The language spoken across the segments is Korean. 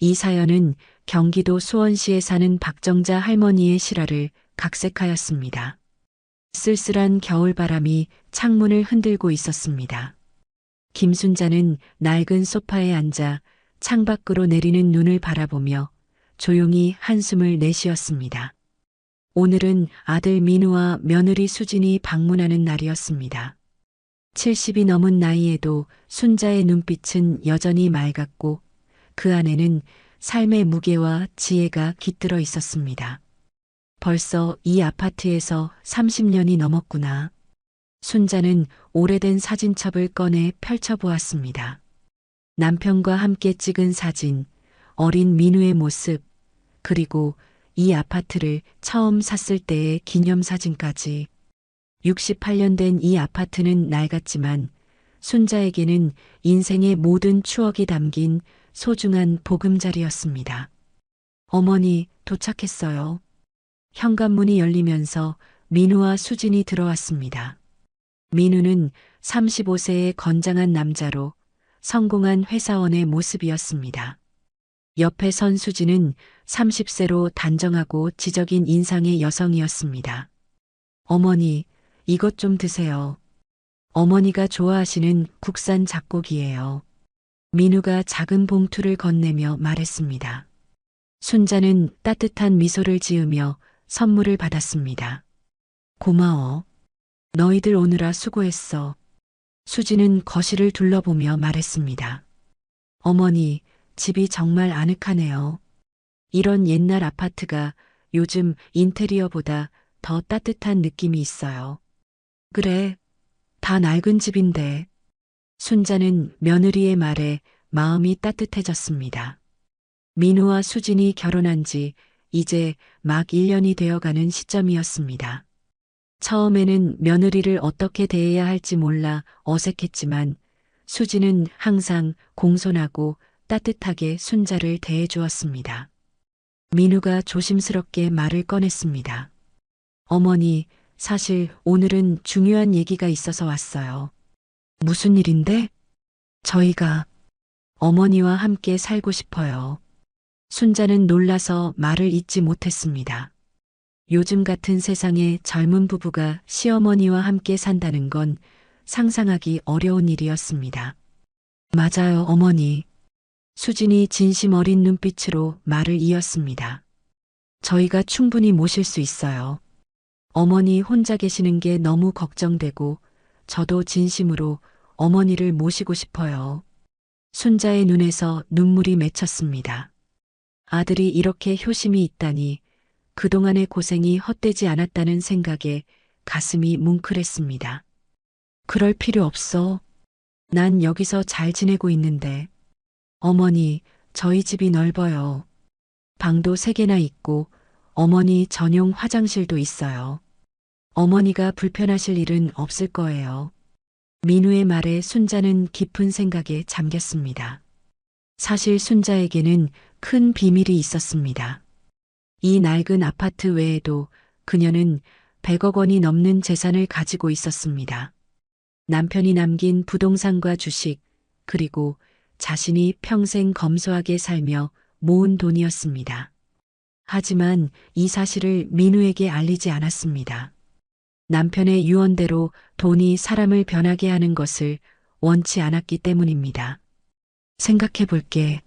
이 사연은 경기도 수원시에 사는 박정자 할머니의 실화를 각색하였습니다. 쓸쓸한 겨울바람이 창문을 흔들고 있었습니다. 김순자는 낡은 소파에 앉아 창밖으로 내리는 눈을 바라보며 조용히 한숨을 내쉬었습니다. 오늘은 아들 민우와 며느리 수진이 방문하는 날이었습니다. 70이 넘은 나이에도 순자의 눈빛은 여전히 맑았고 그 안에는 삶의 무게와 지혜가 깃들어 있었습니다. 벌써 이 아파트에서 30년이 넘었구나. 순자는 오래된 사진첩을 꺼내 펼쳐보았습니다. 남편과 함께 찍은 사진, 어린 민우의 모습, 그리고 이 아파트를 처음 샀을 때의 기념사진까지. 68년 된 이 아파트는 낡았지만 순자에게는 인생의 모든 추억이 담긴 소중한 보금자리였습니다. 어머니, 도착했어요. 현관문이 열리면서 민우와 수진이 들어왔습니다. 민우는 35세의 건장한 남자로 성공한 회사원의 모습이었습니다. 옆에 선 수진은 30세로 단정하고 지적인 인상의 여성이었습니다. 어머니, 이것 좀 드세요. 어머니가 좋아하시는 국산 잡곡이에요. 민우가 작은 봉투를 건네며 말했습니다. 순자는 따뜻한 미소를 지으며 선물을 받았습니다. 고마워. 너희들 오느라 수고했어. 수지는 거실을 둘러보며 말했습니다. 어머니, 집이 정말 아늑하네요. 이런 옛날 아파트가 요즘 인테리어보다 더 따뜻한 느낌이 있어요. 그래, 다 낡은 집인데. 순자는 며느리의 말에 마음이 따뜻해졌습니다. 민우와 수진이 결혼한 지 이제 막 1년이 되어가는 시점이었습니다. 처음에는 며느리를 어떻게 대해야 할지 몰라 어색했지만 수진은 항상 공손하고 따뜻하게 순자를 대해주었습니다. 민우가 조심스럽게 말을 꺼냈습니다. 어머니, 사실 오늘은 중요한 얘기가 있어서 왔어요. 무슨 일인데? 저희가 어머니와 함께 살고 싶어요. 순자는 놀라서 말을 잇지 못했습니다. 요즘 같은 세상에 젊은 부부가 시어머니와 함께 산다는 건 상상하기 어려운 일이었습니다. 맞아요, 어머니. 수진이 진심 어린 눈빛으로 말을 이었습니다. 저희가 충분히 모실 수 있어요. 어머니 혼자 계시는 게 너무 걱정되고 저도 진심으로 어머니를 모시고 싶어요. 순자의 눈에서 눈물이 맺혔습니다. 아들이 이렇게 효심이 있다니 그동안의 고생이 헛되지 않았다는 생각에 가슴이 뭉클했습니다. 그럴 필요 없어. 난 여기서 잘 지내고 있는데. 어머니, 저희 집이 넓어요. 방도 3개나 있고 어머니 전용 화장실도 있어요. 어머니가 불편하실 일은 없을 거예요. 민우의 말에 순자는 깊은 생각에 잠겼습니다. 사실 순자에게는 큰 비밀이 있었습니다. 이 낡은 아파트 외에도 그녀는 100억 원이 넘는 재산을 가지고 있었습니다. 남편이 남긴 부동산과 주식, 그리고 자신이 평생 검소하게 살며 모은 돈이었습니다. 하지만 이 사실을 민우에게 알리지 않았습니다. 남편의 유언대로 돈이 사람을 변하게 하는 것을 원치 않았기 때문입니다. 생각해 볼게.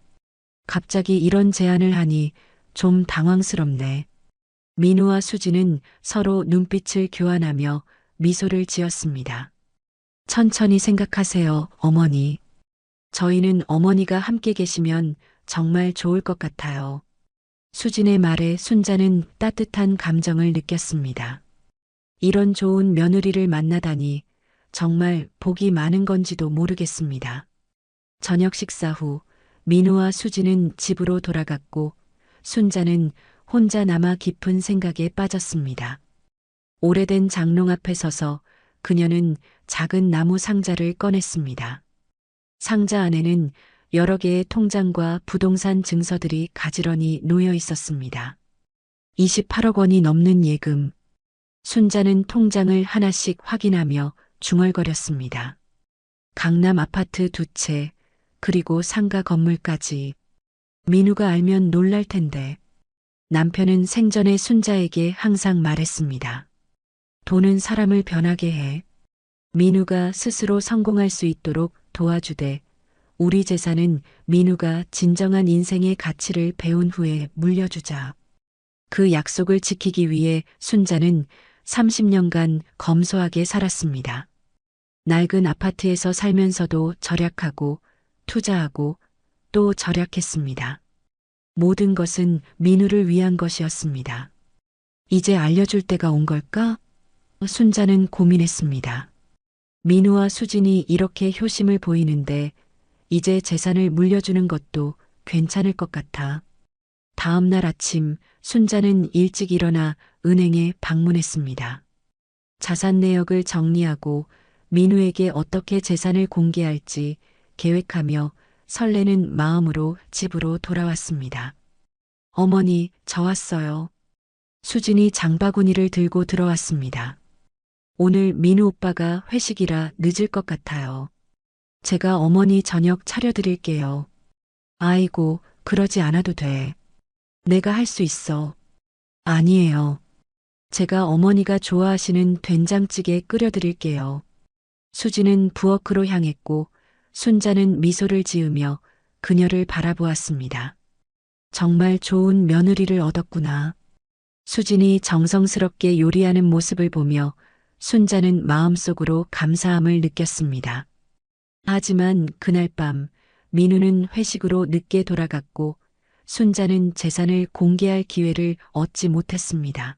갑자기 이런 제안을 하니 좀 당황스럽네. 민우와 수지는 서로 눈빛을 교환하며 미소를 지었습니다. 천천히 생각하세요, 어머니. 저희는 어머니가 함께 계시면 정말 좋을 것 같아요. 수진의 말에 순자는 따뜻한 감정을 느꼈습니다. 이런 좋은 며느리를 만나다니 정말 복이 많은 건지도 모르겠습니다. 저녁 식사 후 민우와 수지는 집으로 돌아갔고 순자는 혼자 남아 깊은 생각에 빠졌습니다. 오래된 장롱 앞에 서서 그녀는 작은 나무 상자를 꺼냈습니다. 상자 안에는 여러 개의 통장과 부동산 증서들이 가지런히 놓여 있었습니다. 28억 원이 넘는 예금. 순자는 통장을 하나씩 확인하며 중얼거렸습니다. 강남 아파트 2채, 그리고 상가 건물까지. 민우가 알면 놀랄 텐데. 남편은 생전에 순자에게 항상 말했습니다. 돈은 사람을 변하게 해. 민우가 스스로 성공할 수 있도록 도와주되 우리 재산은 민우가 진정한 인생의 가치를 배운 후에 물려주자. 그 약속을 지키기 위해 순자는 30년간 검소하게 살았습니다. 낡은 아파트에서 살면서도 절약하고 투자하고 또 절약했습니다. 모든 것은 민우를 위한 것이었습니다. 이제 알려줄 때가 온 걸까? 순자는 고민했습니다. 민우와 수진이 이렇게 효심을 보이는데 이제 재산을 물려주는 것도 괜찮을 것 같아. 다음 날 아침 순자는 일찍 일어나 은행에 방문했습니다. 자산 내역을 정리하고 민우에게 어떻게 재산을 공개할지 계획하며 설레는 마음으로 집으로 돌아왔습니다. 어머니, 저 왔어요. 수진이 장바구니를 들고 들어왔습니다. 오늘 민우 오빠가 회식이라 늦을 것 같아요. 제가 어머니 저녁 차려드릴게요. 아이고, 그러지 않아도 돼. 내가 할 수 있어. 아니에요. 제가 어머니가 좋아하시는 된장찌개 끓여드릴게요. 수지는 부엌으로 향했고 순자는 미소를 지으며 그녀를 바라보았습니다. 정말 좋은 며느리를 얻었구나. 수진이 정성스럽게 요리하는 모습을 보며 순자는 마음속으로 감사함을 느꼈습니다. 하지만 그날 밤 민우는 회식으로 늦게 돌아갔고 순자는 재산을 공개할 기회를 얻지 못했습니다.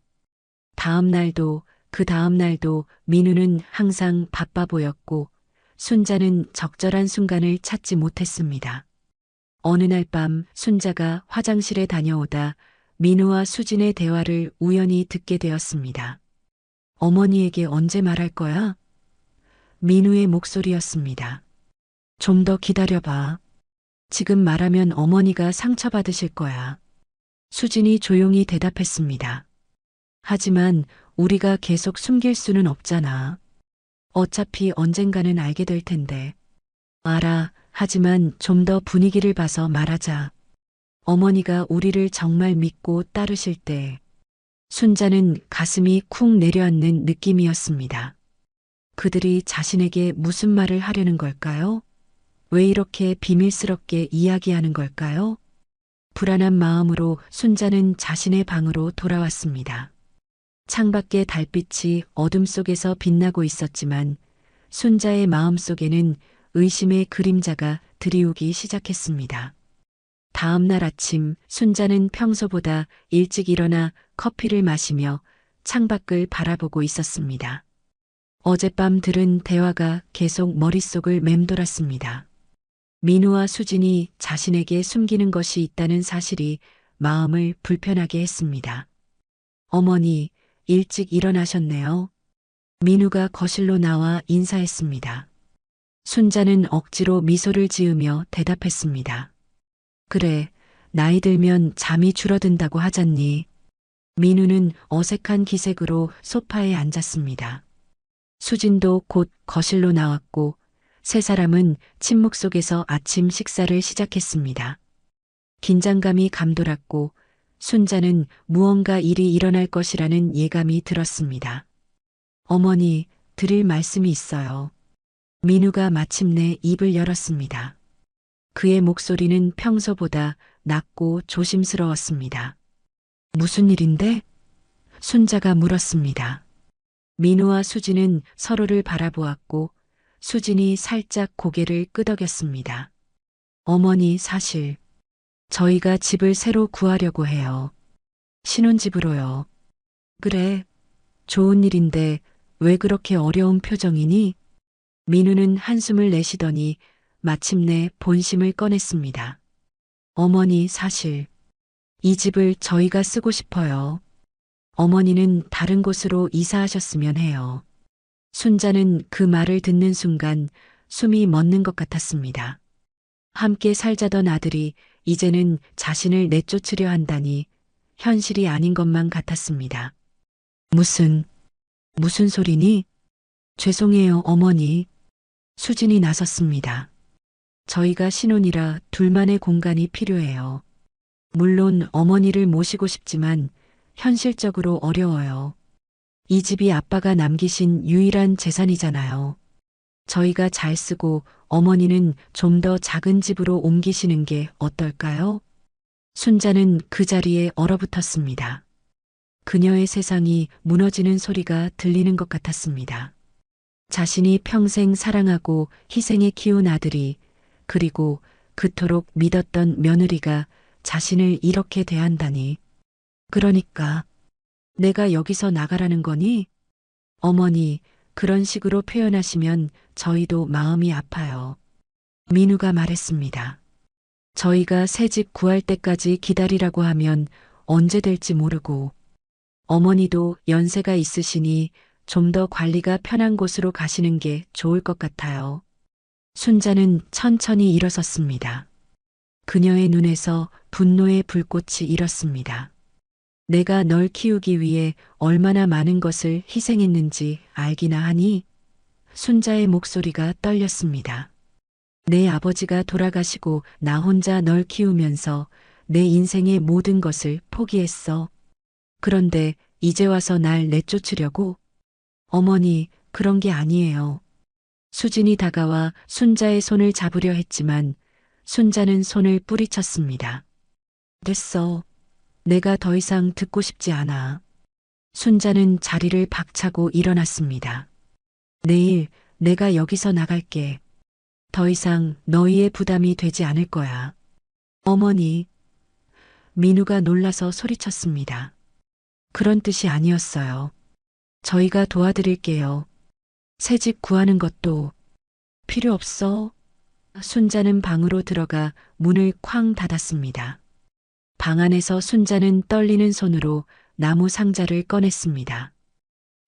다음 날도 그 다음 날도 민우는 항상 바빠 보였고 순자는 적절한 순간을 찾지 못했습니다. 어느 날 밤 순자가 화장실에 다녀오다 민우와 수진의 대화를 우연히 듣게 되었습니다. 어머니에게 언제 말할 거야? 민우의 목소리였습니다. 좀 더 기다려봐. 지금 말하면 어머니가 상처받으실 거야. 수진이 조용히 대답했습니다. 하지만 우리가 계속 숨길 수는 없잖아. 어차피 언젠가는 알게 될 텐데. 알아. 하지만 좀 더 분위기를 봐서 말하자. 어머니가 우리를 정말 믿고 따르실 때 순자는 가슴이 쿵 내려앉는 느낌이었습니다. 그들이 자신에게 무슨 말을 하려는 걸까요? 왜 이렇게 비밀스럽게 이야기하는 걸까요? 불안한 마음으로 순자는 자신의 방으로 돌아왔습니다. 창밖의 달빛이 어둠 속에서 빛나고 있었지만 순자의 마음속에는 의심의 그림자가 드리우기 시작했습니다. 다음 날 아침 순자는 평소보다 일찍 일어나 커피를 마시며 창밖을 바라보고 있었습니다. 어젯밤 들은 대화가 계속 머릿속을 맴돌았습니다. 민우와 수진이 자신에게 숨기는 것이 있다는 사실이 마음을 불편하게 했습니다. 어머니, 일찍 일어나셨네요. 민우가 거실로 나와 인사했습니다. 순자는 억지로 미소를 지으며 대답했습니다. 그래, 나이 들면 잠이 줄어든다고 하잖니. 민우는 어색한 기색으로 소파에 앉았습니다. 수진도 곧 거실로 나왔고 세 사람은 침묵 속에서 아침 식사를 시작했습니다. 긴장감이 감돌았고 순자는 무언가 일이 일어날 것이라는 예감이 들었습니다. 어머니, 드릴 말씀이 있어요. 민우가 마침내 입을 열었습니다. 그의 목소리는 평소보다 낮고 조심스러웠습니다. 무슨 일인데? 순자가 물었습니다. 민우와 수진은 서로를 바라보았고 수진이 살짝 고개를 끄덕였습니다. 어머니, 사실 저희가 집을 새로 구하려고 해요. 신혼집으로요. 그래, 좋은 일인데 왜 그렇게 어려운 표정이니? 민우는 한숨을 내쉬더니 마침내 본심을 꺼냈습니다. 어머니, 사실 이 집을 저희가 쓰고 싶어요. 어머니는 다른 곳으로 이사하셨으면 해요. 순자는 그 말을 듣는 순간 숨이 멎는 것 같았습니다. 함께 살자던 아들이 이제는 자신을 내쫓으려 한다니 현실이 아닌 것만 같았습니다. 무슨 소리니? 죄송해요, 어머니. 수진이 나섰습니다. 저희가 신혼이라 둘만의 공간이 필요해요. 물론 어머니를 모시고 싶지만 현실적으로 어려워요. 이 집이 아빠가 남기신 유일한 재산이잖아요. 저희가 잘 쓰고 어머니는 좀 더 작은 집으로 옮기시는 게 어떨까요? 순자는 그 자리에 얼어붙었습니다. 그녀의 세상이 무너지는 소리가 들리는 것 같았습니다. 자신이 평생 사랑하고 희생해 키운 아들이, 그리고 그토록 믿었던 며느리가 자신을 이렇게 대한다니. 그러니까 내가 여기서 나가라는 거니? 어머니, 그런 식으로 표현하시면 저희도 마음이 아파요. 민우가 말했습니다. 저희가 새 집 구할 때까지 기다리라고 하면 언제 될지 모르고, 어머니도 연세가 있으시니 좀 더 관리가 편한 곳으로 가시는 게 좋을 것 같아요. 순자는 천천히 일어섰습니다. 그녀의 눈에서 분노의 불꽃이 일었습니다. 내가 널 키우기 위해 얼마나 많은 것을 희생했는지 알기나 하니? 순자의 목소리가 떨렸습니다. 내 아버지가 돌아가시고 나 혼자 널 키우면서 내 인생의 모든 것을 포기했어. 그런데 이제 와서 날 내쫓으려고? 어머니, 그런 게 아니에요. 수진이 다가와 순자의 손을 잡으려 했지만 순자는 손을 뿌리쳤습니다. 됐어. 내가 더 이상 듣고 싶지 않아. 순자는 자리를 박차고 일어났습니다. 내일 내가 여기서 나갈게. 더 이상 너희의 부담이 되지 않을 거야. 어머니. 민우가 놀라서 소리쳤습니다. 그런 뜻이 아니었어요. 저희가 도와드릴게요. 새 집 구하는 것도 필요 없어. 순자는 방으로 들어가 문을 쾅 닫았습니다. 방 안에서 순자는 떨리는 손으로 나무 상자를 꺼냈습니다.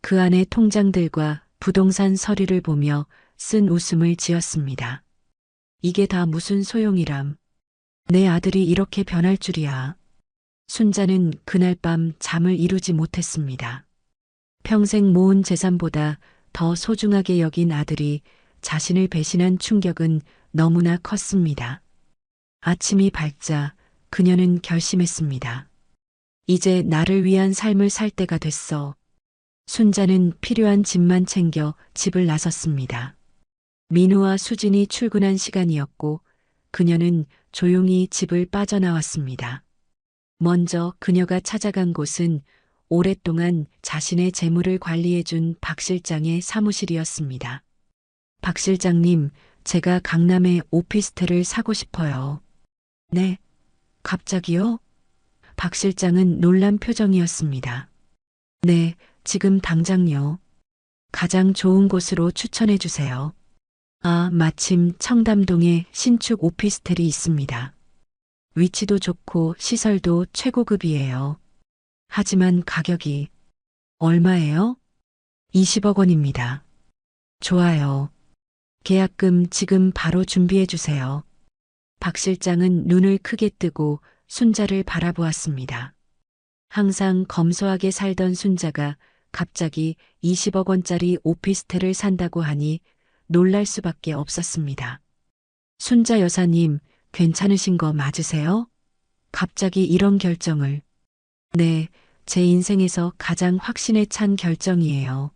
그 안에 통장들과 부동산 서류를 보며 쓴 웃음을 지었습니다. 이게 다 무슨 소용이람. 내 아들이 이렇게 변할 줄이야. 순자는 그날 밤 잠을 이루지 못했습니다. 평생 모은 재산보다 더 소중하게 여긴 아들이 자신을 배신한 충격은 너무나 컸습니다. 아침이 밝자 그녀는 결심했습니다. 이제 나를 위한 삶을 살 때가 됐어. 순자는 필요한 짐만 챙겨 집을 나섰습니다. 민우와 수진이 출근한 시간이었고 그녀는 조용히 집을 빠져나왔습니다. 먼저 그녀가 찾아간 곳은 오랫동안 자신의 재물을 관리해준 박 실장의 사무실이었습니다. 박 실장님, 제가 강남에 오피스텔을 사고 싶어요. 네, 갑자기요? 박 실장은 놀란 표정이었습니다. 네, 지금 당장요. 가장 좋은 곳으로 추천해 주세요. 아, 마침 청담동에 신축 오피스텔이 있습니다. 위치도 좋고 시설도 최고급이에요. 하지만 가격이 얼마예요? 20억 원입니다. 좋아요. 계약금 지금 바로 준비해 주세요. 박 실장은 눈을 크게 뜨고 순자를 바라보았습니다. 항상 검소하게 살던 순자가 갑자기 20억 원짜리 오피스텔을 산다고 하니 놀랄 수밖에 없었습니다. 순자 여사님, 괜찮으신 거 맞으세요? 갑자기 이런 결정을. 네, 제 인생에서 가장 확신에 찬 결정이에요.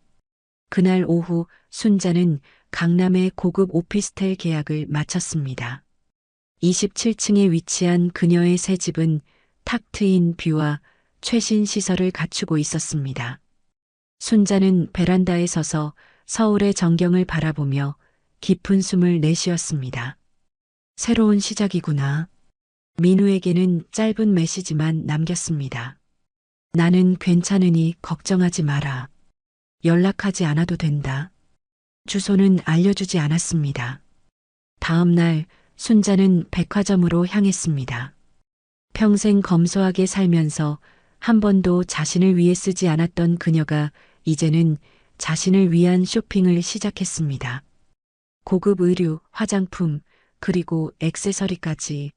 그날 오후 순자는 강남의 고급 오피스텔 계약을 마쳤습니다. 27층에 위치한 그녀의 새 집은 탁 트인 뷰와 최신 시설을 갖추고 있었습니다. 순자는 베란다에 서서 서울의 전경을 바라보며 깊은 숨을 내쉬었습니다. 새로운 시작이구나. 민우에게는 짧은 메시지만 남겼습니다. 나는 괜찮으니 걱정하지 마라. 연락하지 않아도 된다. 주소는 알려주지 않았습니다. 다음 날 순자는 백화점으로 향했습니다. 평생 검소하게 살면서 한 번도 자신을 위해 쓰지 않았던 그녀가 이제는 자신을 위한 쇼핑을 시작했습니다. 고급 의류, 화장품, 그리고 액세서리까지.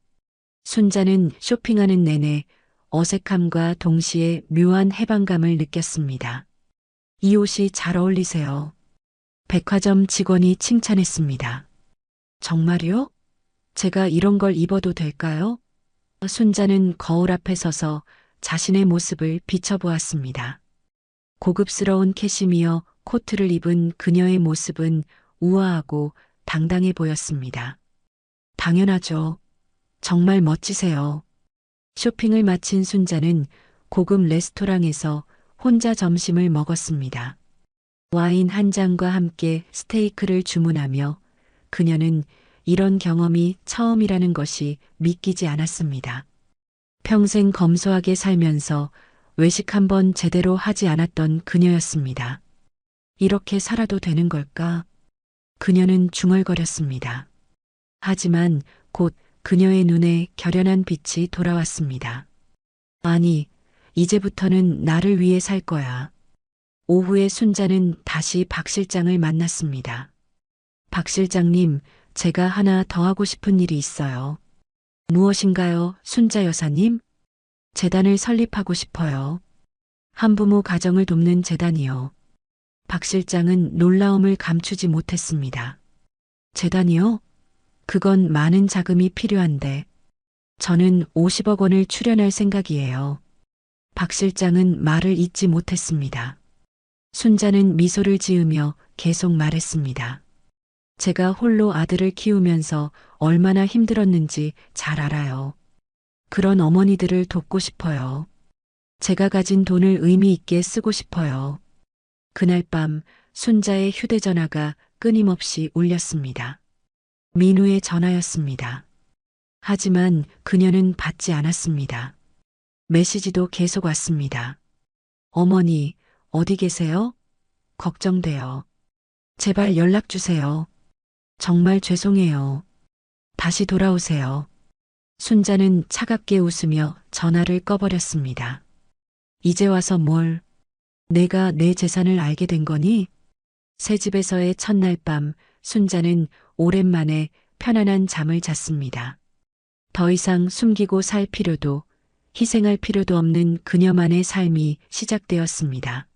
순자는 쇼핑하는 내내 어색함과 동시에 묘한 해방감을 느꼈습니다. 이 옷이 잘 어울리세요. 백화점 직원이 칭찬했습니다. 정말요? 제가 이런 걸 입어도 될까요? 순자는 거울 앞에 서서 자신의 모습을 비춰보았습니다. 고급스러운 캐시미어 코트를 입은 그녀의 모습은 우아하고 당당해 보였습니다. 당연하죠. 정말 멋지세요. 쇼핑을 마친 순자는 고급 레스토랑에서 혼자 점심을 먹었습니다. 와인 한 잔과 함께 스테이크를 주문하며 그녀는 이런 경험이 처음이라는 것이 믿기지 않았습니다. 평생 검소하게 살면서 외식 한 번 제대로 하지 않았던 그녀였습니다. 이렇게 살아도 되는 걸까? 그녀는 중얼거렸습니다. 하지만 곧 그녀의 눈에 결연한 빛이 돌아왔습니다. 아니, 이제부터는 나를 위해 살 거야. 오후에 순자는 다시 박 실장을 만났습니다. 박 실장님, 제가 하나 더 하고 싶은 일이 있어요. 무엇인가요, 순자 여사님? 재단을 설립하고 싶어요. 한부모 가정을 돕는 재단이요. 박 실장은 놀라움을 감추지 못했습니다. 재단이요? 그건 많은 자금이 필요한데 저는 50억 원을 출연할 생각이에요. 박 실장은 말을 잇지 못했습니다. 순자는 미소를 지으며 계속 말했습니다. 제가 홀로 아들을 키우면서 얼마나 힘들었는지 잘 알아요. 그런 어머니들을 돕고 싶어요. 제가 가진 돈을 의미 있게 쓰고 싶어요. 그날 밤 순자의 휴대전화가 끊임없이 울렸습니다. 민우의 전화였습니다. 하지만 그녀는 받지 않았습니다. 메시지도 계속 왔습니다. 어머니, 어디 계세요? 걱정돼요. 제발 연락 주세요. 정말 죄송해요. 다시 돌아오세요. 순자는 차갑게 웃으며 전화를 꺼버렸습니다. 이제 와서 뭘? 내가 내 재산을 알게 된 거니? 새 집에서의 첫날 밤 순자는 오랜만에 편안한 잠을 잤습니다. 더 이상 숨기고 살 필요도 희생할 필요도 없는 그녀만의 삶이 시작되었습니다.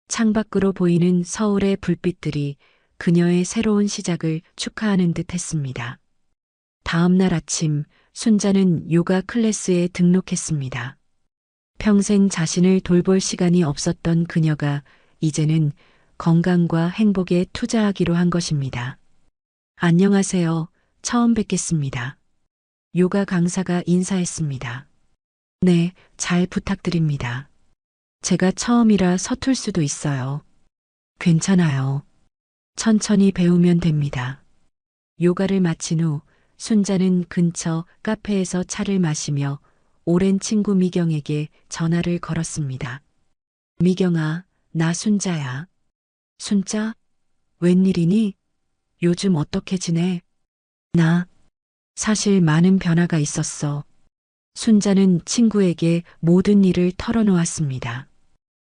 창밖으로 보이는 서울의 불빛들이 그녀의 새로운 시작을 축하하는 듯 했습니다. 다음 날 아침 순자는 요가 클래스에 등록했습니다. 평생 자신을 돌볼 시간이 없었던 그녀가 이제는 건강과 행복에 투자하기로 한 것입니다. 안녕하세요. 처음 뵙겠습니다. 요가 강사가 인사했습니다. 네, 잘 부탁드립니다. 제가 처음이라 서툴 수도 있어요. 괜찮아요. 천천히 배우면 됩니다. 요가를 마친 후 순자는 근처 카페에서 차를 마시며 오랜 친구 미경에게 전화를 걸었습니다. 미경아, 나 순자야. 순자? 웬일이니? 요즘 어떻게 지내? 나 사실 많은 변화가 있었어. 순자는 친구에게 모든 일을 털어놓았습니다.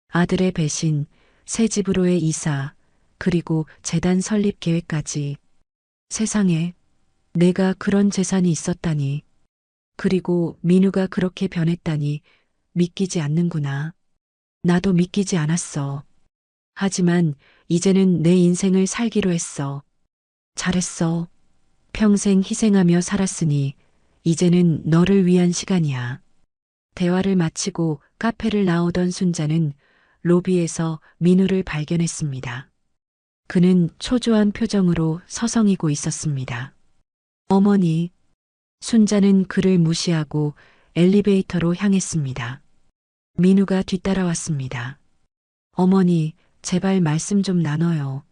아들의 배신, 새 집으로의 이사, 그리고 재단 설립 계획까지. 세상에, 내가 그런 재산이 있었다니. 그리고 민우가 그렇게 변했다니 믿기지 않는구나. 나도 믿기지 않았어. 하지만 이제는 내 인생을 살기로 했어. 잘했어. 평생 희생하며 살았으니 이제는 너를 위한 시간이야. 대화를 마치고 카페를 나오던 순자는 로비에서 민우를 발견했습니다. 그는 초조한 표정으로 서성이고 있었습니다. 어머니, 순자는 그를 무시하고 엘리베이터로 향했습니다. 민우가 뒤따라왔습니다. 어머니, 제발 말씀 좀 나눠요.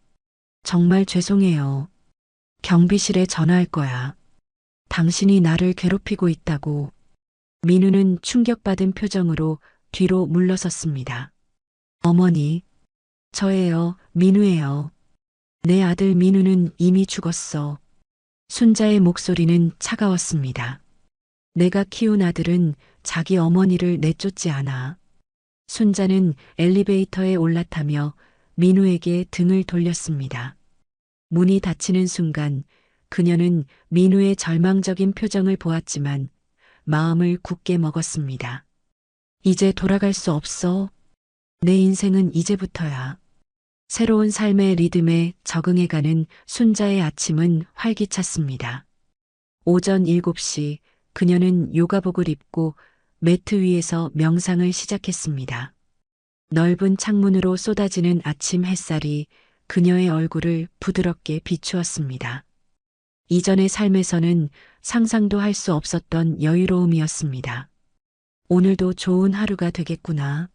정말 죄송해요. 경비실에 전화할 거야. 당신이 나를 괴롭히고 있다고. 민우는 충격받은 표정으로 뒤로 물러섰습니다. 어머니, 저예요, 민우예요. 내 아들 민우는 이미 죽었어. 순자의 목소리는 차가웠습니다. 내가 키운 아들은 자기 어머니를 내쫓지 않아. 순자는 엘리베이터에 올라타며 민우에게 등을 돌렸습니다. 문이 닫히는 순간 그녀는 민우의 절망적인 표정을 보았지만 마음을 굳게 먹었습니다. 이제 돌아갈 수 없어. 내 인생은 이제부터야. 새로운 삶의 리듬에 적응해가는 순자의 아침은 활기찼습니다. 오전 7시 그녀는 요가복을 입고 매트 위에서 명상을 시작했습니다. 넓은 창문으로 쏟아지는 아침 햇살이 그녀의 얼굴을 부드럽게 비추었습니다. 이전의 삶에서는 상상도 할 수 없었던 여유로움이었습니다. 오늘도 좋은 하루가 되겠구나.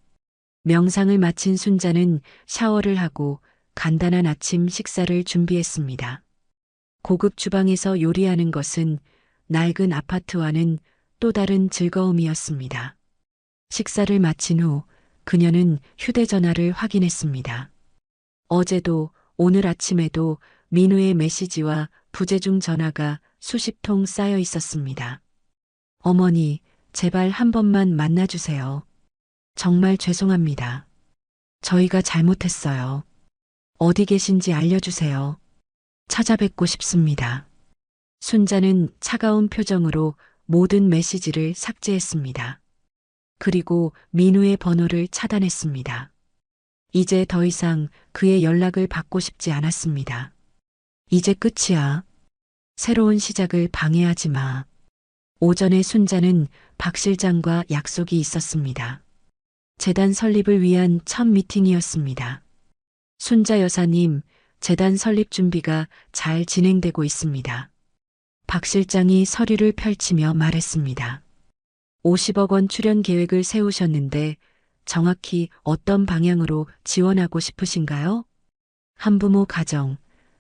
명상을 마친 순자는 샤워를 하고 간단한 아침 식사를 준비했습니다. 고급 주방에서 요리하는 것은 낡은 아파트와는 또 다른 즐거움이었습니다. 식사를 마친 후 그녀는 휴대전화를 확인했습니다. 어제도 오늘 아침에도 민우의 메시지와 부재중 전화가 수십 통 쌓여 있었습니다. 어머니, 제발 한 번만 만나주세요. 정말 죄송합니다. 저희가 잘못했어요. 어디 계신지 알려주세요. 찾아뵙고 싶습니다. 순자는 차가운 표정으로 모든 메시지를 삭제했습니다. 그리고 민우의 번호를 차단했습니다. 이제 더 이상 그의 연락을 받고 싶지 않았습니다. 이제 끝이야. 새로운 시작을 방해하지 마. 오전에 순자는 박 실장과 약속이 있었습니다. 재단 설립을 위한 첫 미팅이었습니다. 순자 여사님, 재단 설립 준비가 잘 진행되고 있습니다. 박 실장이 서류를 펼치며 말했습니다. 50억 원 출연 계획을 세우셨는데 정확히 어떤 방향으로 지원하고 싶으신가요? 한부모 가정,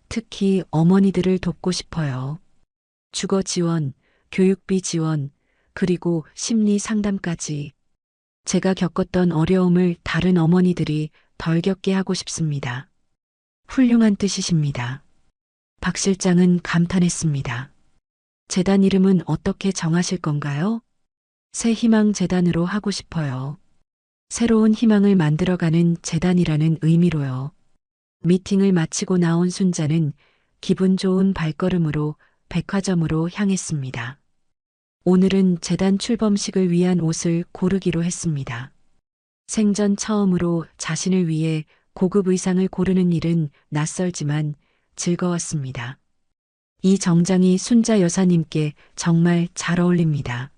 특히 어머니들을 돕고 싶어요. 주거 지원, 교육비 지원, 그리고 심리 상담까지. 제가 겪었던 어려움을 다른 어머니들이 덜 겪게 하고 싶습니다. 훌륭한 뜻이십니다. 박 실장은 감탄했습니다. 재단 이름은 어떻게 정하실 건가요? 새 희망 재단으로 하고 싶어요. 새로운 희망을 만들어가는 재단이라는 의미로요. 미팅을 마치고 나온 순자는 기분 좋은 발걸음으로 백화점으로 향했습니다. 오늘은 재단 출범식을 위한 옷을 고르기로 했습니다. 생전 처음으로 자신을 위해 고급 의상을 고르는 일은 낯설지만 즐거웠습니다. 이 정장이 순자 여사님께 정말 잘 어울립니다.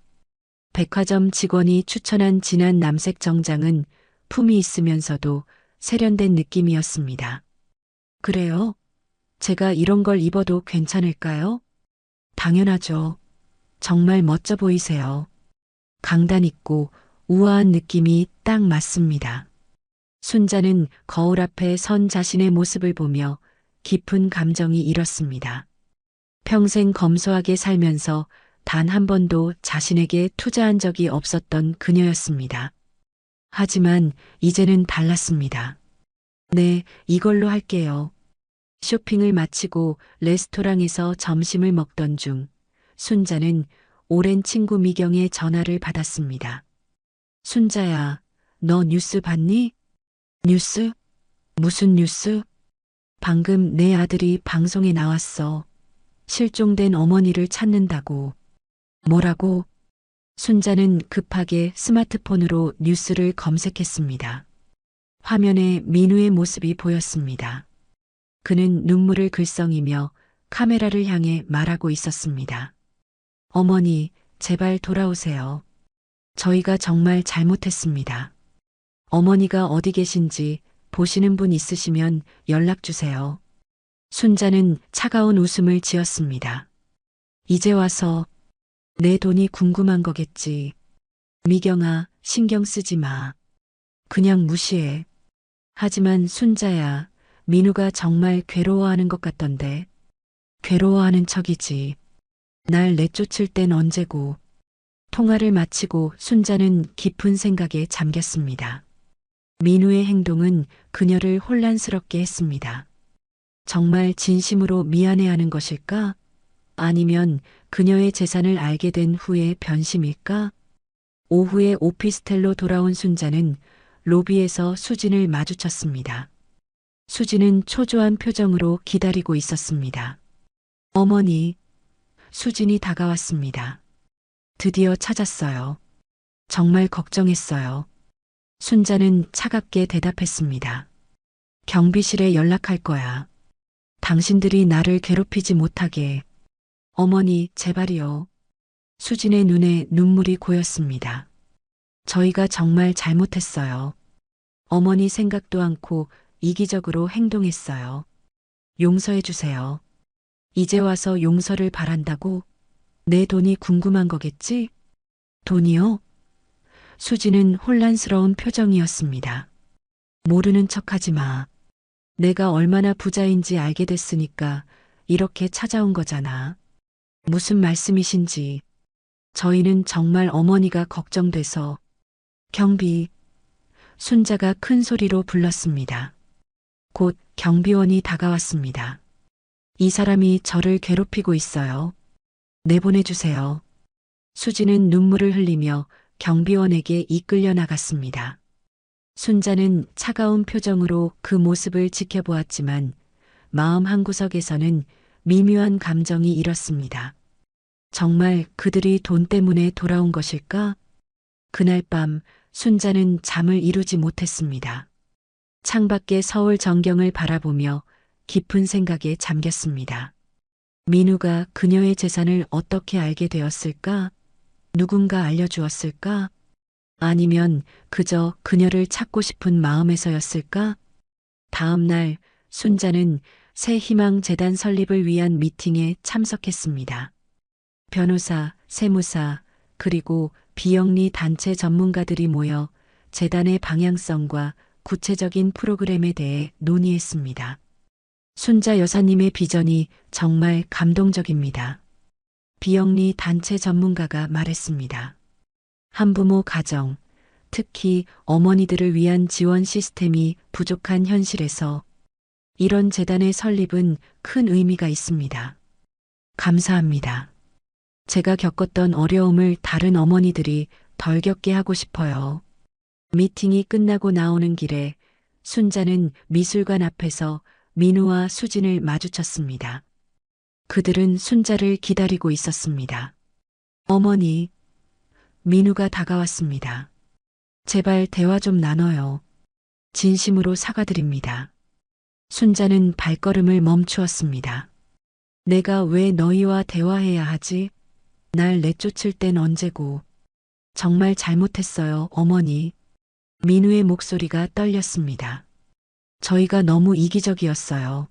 백화점 직원이 추천한 진한 남색 정장은 품이 있으면서도 세련된 느낌이었습니다. 그래요? 제가 이런 걸 입어도 괜찮을까요? 당연하죠. 정말 멋져 보이세요. 강단 있고 우아한 느낌이 딱 맞습니다. 순자는 거울 앞에 선 자신의 모습을 보며 깊은 감정이 일었습니다. 평생 검소하게 살면서 단 한 번도 자신에게 투자한 적이 없었던 그녀였습니다. 하지만 이제는 달랐습니다. 네, 이걸로 할게요. 쇼핑을 마치고 레스토랑에서 점심을 먹던 중 순자는 오랜 친구 미경의 전화를 받았습니다. 순자야, 너 뉴스 봤니? 뉴스? 무슨 뉴스? 방금 내 아들이 방송에 나왔어. 실종된 어머니를 찾는다고. 뭐라고? 순자는 급하게 스마트폰으로 뉴스를 검색했습니다. 화면에 민우의 모습이 보였습니다. 그는 눈물을 글썽이며 카메라를 향해 말하고 있었습니다. 어머니, 제발 돌아오세요. 저희가 정말 잘못했습니다. 어머니가 어디 계신지 보시는 분 있으시면 연락 주세요. 순자는 차가운 웃음을 지었습니다. 이제 와서 내 돈이 궁금한 거겠지. 미경아, 신경 쓰지 마. 그냥 무시해. 하지만 순자야, 민우가 정말 괴로워하는 것 같던데. 괴로워하는 척이지. 날 내쫓을 땐 언제고. 통화를 마치고 순자는 깊은 생각에 잠겼습니다. 민우의 행동은 그녀를 혼란스럽게 했습니다. 정말 진심으로 미안해하는 것일까? 아니면 그녀의 재산을 알게 된 후에 변심일까? 오후에 오피스텔로 돌아온 순자는 로비에서 수진을 마주쳤습니다. 수진은 초조한 표정으로 기다리고 있었습니다. 어머니, 수진이 다가왔습니다. 드디어 찾았어요. 정말 걱정했어요. 순자는 차갑게 대답했습니다. 경비실에 연락할 거야. 당신들이 나를 괴롭히지 못하게. 어머니, 제발이요. 수진의 눈에 눈물이 고였습니다. 저희가 정말 잘못했어요. 어머니 생각도 않고 이기적으로 행동했어요. 용서해 주세요. 이제 와서 용서를 바란다고? 내 돈이 궁금한 거겠지? 돈이요? 수지는 혼란스러운 표정이었습니다. 모르는 척하지 마. 내가 얼마나 부자인지 알게 됐으니까 이렇게 찾아온 거잖아. 무슨 말씀이신지. 저희는 정말 어머니가 걱정돼서. 경비. 순자가 큰 소리로 불렀습니다. 곧 경비원이 다가왔습니다. 이 사람이 저를 괴롭히고 있어요. 내보내주세요. 수지는 눈물을 흘리며 경비원에게 이끌려 나갔습니다. 순자는 차가운 표정으로 그 모습을 지켜보았지만 마음 한구석에서는 미묘한 감정이 일었습니다. 정말 그들이 돈 때문에 돌아온 것일까? 그날 밤 순자는 잠을 이루지 못했습니다. 창밖의 서울 전경을 바라보며 깊은 생각에 잠겼습니다. 민우가 그녀의 재산을 어떻게 알게 되었을까? 누군가 알려주었을까? 아니면 그저 그녀를 찾고 싶은 마음에서였을까? 다음 날 순자는 새 희망 재단 설립을 위한 미팅에 참석했습니다. 변호사, 세무사, 그리고 비영리 단체 전문가들이 모여 재단의 방향성과 구체적인 프로그램에 대해 논의했습니다. 순자 여사님의 비전이 정말 감동적입니다. 비영리 단체 전문가가 말했습니다. 한부모 가정, 특히 어머니들을 위한 지원 시스템이 부족한 현실에서 이런 재단의 설립은 큰 의미가 있습니다. 감사합니다. 제가 겪었던 어려움을 다른 어머니들이 덜 겪게 하고 싶어요. 미팅이 끝나고 나오는 길에 순자는 미술관 앞에서 민우와 수진을 마주쳤습니다. 그들은 순자를 기다리고 있었습니다. 어머니, 민우가 다가왔습니다. 제발 대화 좀 나눠요. 진심으로 사과드립니다. 순자는 발걸음을 멈추었습니다. 내가 왜 너희와 대화해야 하지? 날 내쫓을 땐 언제고. 정말 잘못했어요, 어머니. 민우의 목소리가 떨렸습니다. 저희가 너무 이기적이었어요.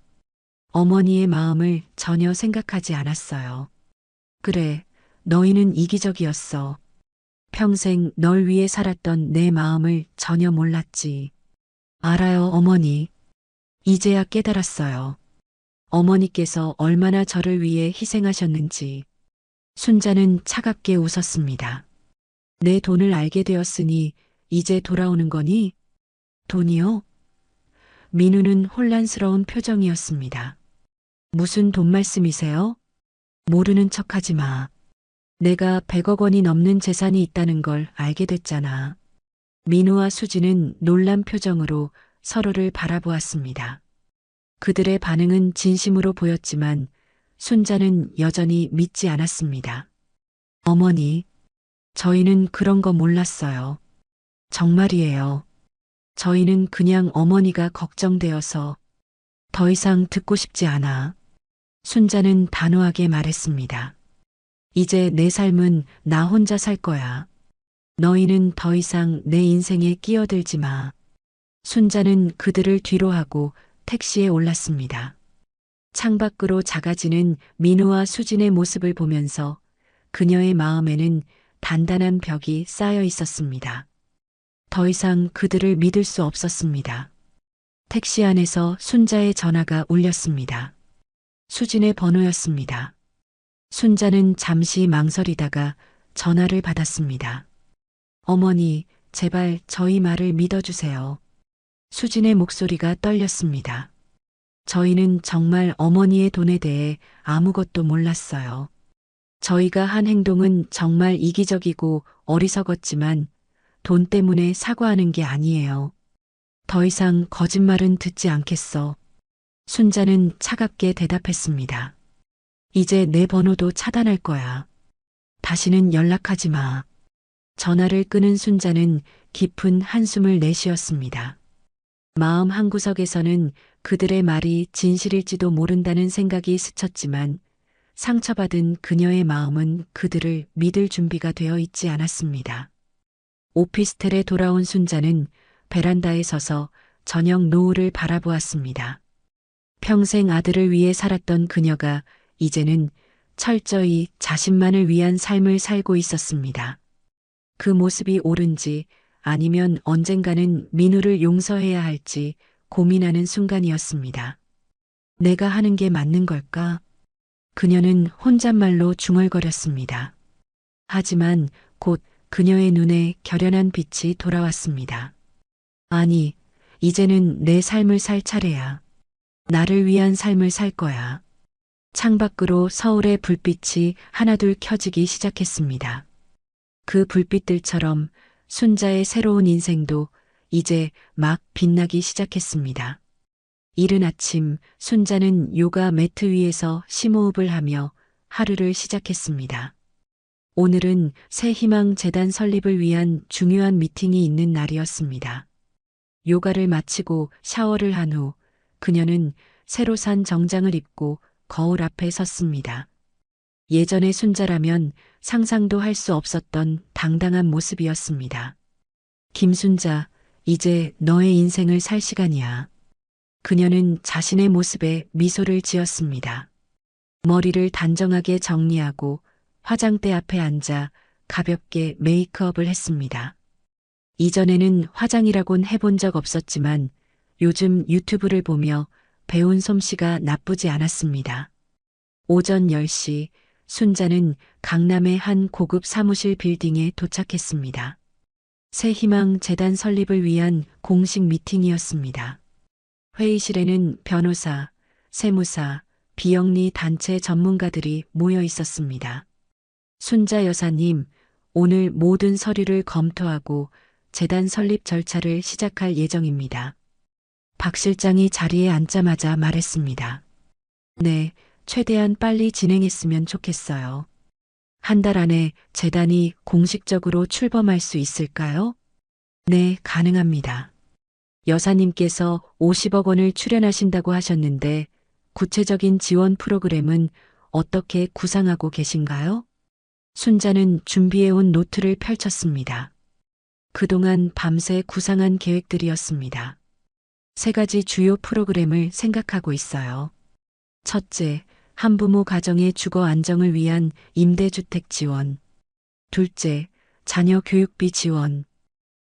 어머니의 마음을 전혀 생각하지 않았어요. 그래, 너희는 이기적이었어. 평생 널 위해 살았던 내 마음을 전혀 몰랐지. 알아요, 어머니. 이제야 깨달았어요. 어머니께서 얼마나 저를 위해 희생하셨는지. 순자는 차갑게 웃었습니다. 내 돈을 알게 되었으니 이제 돌아오는 거니? 돈이요? 민우는 혼란스러운 표정이었습니다. 무슨 돈 말씀이세요? 모르는 척하지 마. 내가 100억 원이 넘는 재산이 있다는 걸 알게 됐잖아. 민우와 수지는 놀란 표정으로 서로를 바라보았습니다. 그들의 반응은 진심으로 보였지만 순자는 여전히 믿지 않았습니다. 어머니, 저희는 그런 거 몰랐어요. 정말이에요. 저희는 그냥 어머니가 걱정되어서 더 이상 듣고 싶지 않아. 순자는 단호하게 말했습니다. 이제 내 삶은 나 혼자 살 거야. 너희는 더 이상 내 인생에 끼어들지 마. 순자는 그들을 뒤로하고 택시에 올랐습니다. 창밖으로 작아지는 민우와 수진의 모습을 보면서 그녀의 마음에는 단단한 벽이 쌓여 있었습니다. 더 이상 그들을 믿을 수 없었습니다. 택시 안에서 순자의 전화가 울렸습니다. 수진의 번호였습니다. 순자는 잠시 망설이다가 전화를 받았습니다. 어머니, 제발 저희 말을 믿어주세요. 수진의 목소리가 떨렸습니다. 저희는 정말 어머니의 돈에 대해 아무것도 몰랐어요. 저희가 한 행동은 정말 이기적이고 어리석었지만 돈 때문에 사과하는 게 아니에요. 더 이상 거짓말은 듣지 않겠어. 순자는 차갑게 대답했습니다. 이제 내 번호도 차단할 거야. 다시는 연락하지 마. 전화를 끊은 순자는 깊은 한숨을 내쉬었습니다. 마음 한구석에서는 그들의 말이 진실일지도 모른다는 생각이 스쳤지만 상처받은 그녀의 마음은 그들을 믿을 준비가 되어 있지 않았습니다. 오피스텔에 돌아온 순자는 베란다에 서서 저녁 노을을 바라보았습니다. 평생 아들을 위해 살았던 그녀가 이제는 철저히 자신만을 위한 삶을 살고 있었습니다. 그 모습이 옳은지 아니면 언젠가는 민우를 용서해야 할지 고민하는 순간이었습니다. 내가 하는 게 맞는 걸까? 그녀는 혼잣말로 중얼거렸습니다. 하지만 곧 그녀의 눈에 결연한 빛이 돌아왔습니다. 아니, 이제는 내 삶을 살 차례야. 나를 위한 삶을 살 거야. 창밖으로 서울의 불빛이 하나둘 켜지기 시작했습니다. 그 불빛들처럼 순자의 새로운 인생도 이제 막 빛나기 시작했습니다. 이른 아침 순자는 요가 매트 위에서 심호흡을 하며 하루를 시작했습니다. 오늘은 새희망 재단 설립을 위한 중요한 미팅이 있는 날이었습니다. 요가를 마치고 샤워를 한 후 그녀는 새로 산 정장을 입고 거울 앞에 섰습니다. 예전의 순자라면 상상도 할 수 없었던 당당한 모습이었습니다. 김순자, 이제 너의 인생을 살 시간이야. 그녀는 자신의 모습에 미소를 지었습니다. 머리를 단정하게 정리하고 화장대 앞에 앉아 가볍게 메이크업을 했습니다. 이전에는 화장이라곤 해본 적 없었지만 요즘 유튜브를 보며 배운 솜씨가 나쁘지 않았습니다. 오전 10시 순자는 강남의 한 고급 사무실 빌딩에 도착했습니다. 새희망 재단 설립을 위한 공식 미팅이었습니다. 회의실에는 변호사, 세무사, 비영리 단체 전문가들이 모여 있었습니다. 순자 여사님, 오늘 모든 서류를 검토하고 재단 설립 절차를 시작할 예정입니다. 박 실장이 자리에 앉자마자 말했습니다. 네, 최대한 빨리 진행했으면 좋겠어요. 한 달 안에 재단이 공식적으로 출범할 수 있을까요? 네, 가능합니다. 여사님께서 50억 원을 출연하신다고 하셨는데 구체적인 지원 프로그램은 어떻게 구상하고 계신가요? 순자는 준비해온 노트를 펼쳤습니다. 그동안 밤새 구상한 계획들이었습니다. 3가지 주요 프로그램을 생각하고 있어요. 첫째, 한부모 가정의 주거 안정을 위한 임대주택 지원. 둘째, 자녀 교육비 지원.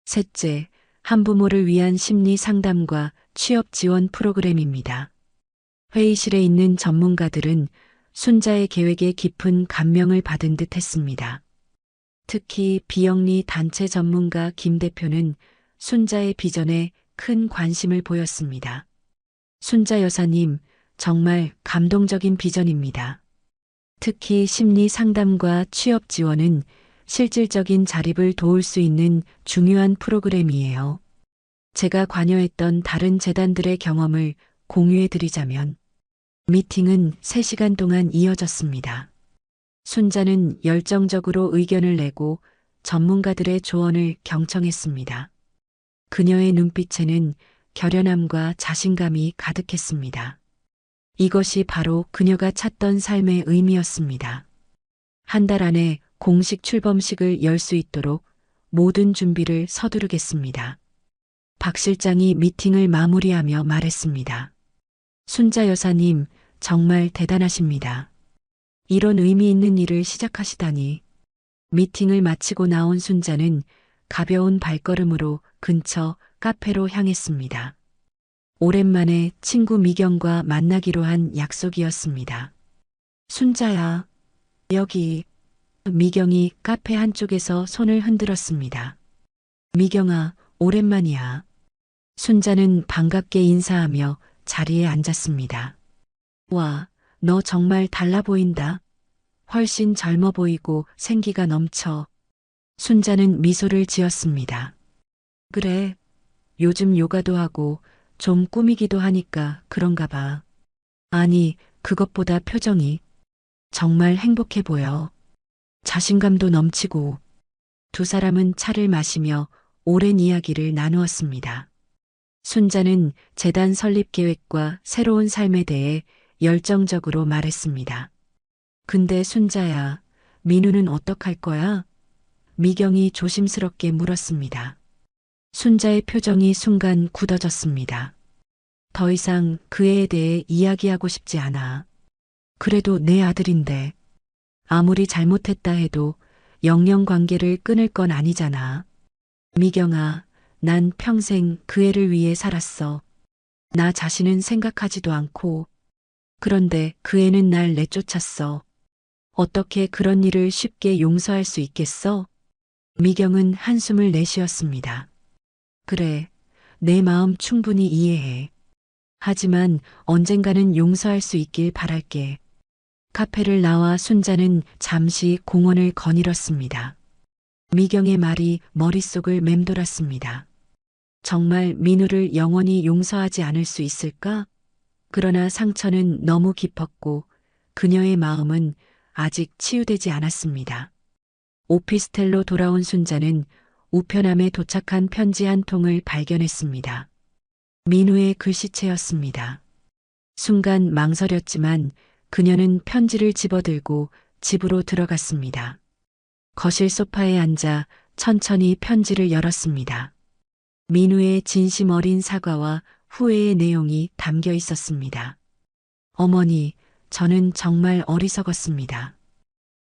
셋째, 한부모를 위한 심리 상담과 취업 지원 프로그램입니다. 회의실에 있는 전문가들은 순자의 계획에 깊은 감명을 받은 듯 했습니다. 특히 비영리 단체 전문가 김 대표는 순자의 비전에 큰 관심을 보였습니다. 순자 여사님, 정말 감동적인 비전입니다. 특히 심리 상담과 취업 지원은 실질적인 자립을 도울 수 있는 중요한 프로그램이에요. 제가 관여했던 다른 재단들의 경험을 공유해 드리자면 미팅은 3시간 동안 이어졌습니다. 순자는 열정적으로 의견을 내고 전문가들의 조언을 경청했습니다. 그녀의 눈빛에는 결연함과 자신감이 가득했습니다. 이것이 바로 그녀가 찾던 삶의 의미였습니다. 한 달 안에 공식 출범식을 열 수 있도록 모든 준비를 서두르겠습니다. 박 실장이 미팅을 마무리하며 말했습니다. 순자 여사님, 정말 대단하십니다. 이런 의미 있는 일을 시작하시다니. 미팅을 마치고 나온 순자는 가벼운 발걸음으로 근처 카페로 향했습니다. 오랜만에 친구 미경과 만나기로 한 약속이었습니다. 순자야, 여기. 미경이 카페 한쪽에서 손을 흔들었습니다. 미경아, 오랜만이야. 순자는 반갑게 인사하며 자리에 앉았습니다. 와, 너 정말 달라 보인다. 훨씬 젊어 보이고 생기가 넘쳐. 순자는 미소를 지었습니다. 그래, 요즘 요가도 하고 좀 꾸미기도 하니까 그런가 봐. 아니, 그것보다 표정이 정말 행복해 보여. 자신감도 넘치고. 두 사람은 차를 마시며 오랜 이야기를 나누었습니다. 순자는 재단 설립 계획과 새로운 삶에 대해 열정적으로 말했습니다. 근데 순자야, 민우는 어떡할 거야? 미경이 조심스럽게 물었습니다. 순자의 표정이 순간 굳어졌습니다. 더 이상 그 애에 대해 이야기하고 싶지 않아. 그래도 내 아들인데. 아무리 잘못했다 해도 영영 관계를 끊을 건 아니잖아. 미경아, 난 평생 그 애를 위해 살았어. 나 자신은 생각하지도 않고. 그런데 그 애는 날 내쫓았어. 어떻게 그런 일을 쉽게 용서할 수 있겠어? 미경은 한숨을 내쉬었습니다. 그래, 내 마음 충분히 이해해. 하지만 언젠가는 용서할 수 있길 바랄게. 카페를 나와 순자는 잠시 공원을 거닐었습니다. 미경의 말이 머릿속을 맴돌았습니다. 정말 민우를 영원히 용서하지 않을 수 있을까? 그러나 상처는 너무 깊었고 그녀의 마음은 아직 치유되지 않았습니다. 오피스텔로 돌아온 순자는 우편함에 도착한 편지 한 통을 발견했습니다. 민우의 글씨체였습니다. 순간 망설였지만 그녀는 편지를 집어들고 집으로 들어갔습니다. 거실 소파에 앉아 천천히 편지를 열었습니다. 민우의 진심 어린 사과와 후회의 내용이 담겨 있었습니다. 어머니, 저는 정말 어리석었습니다.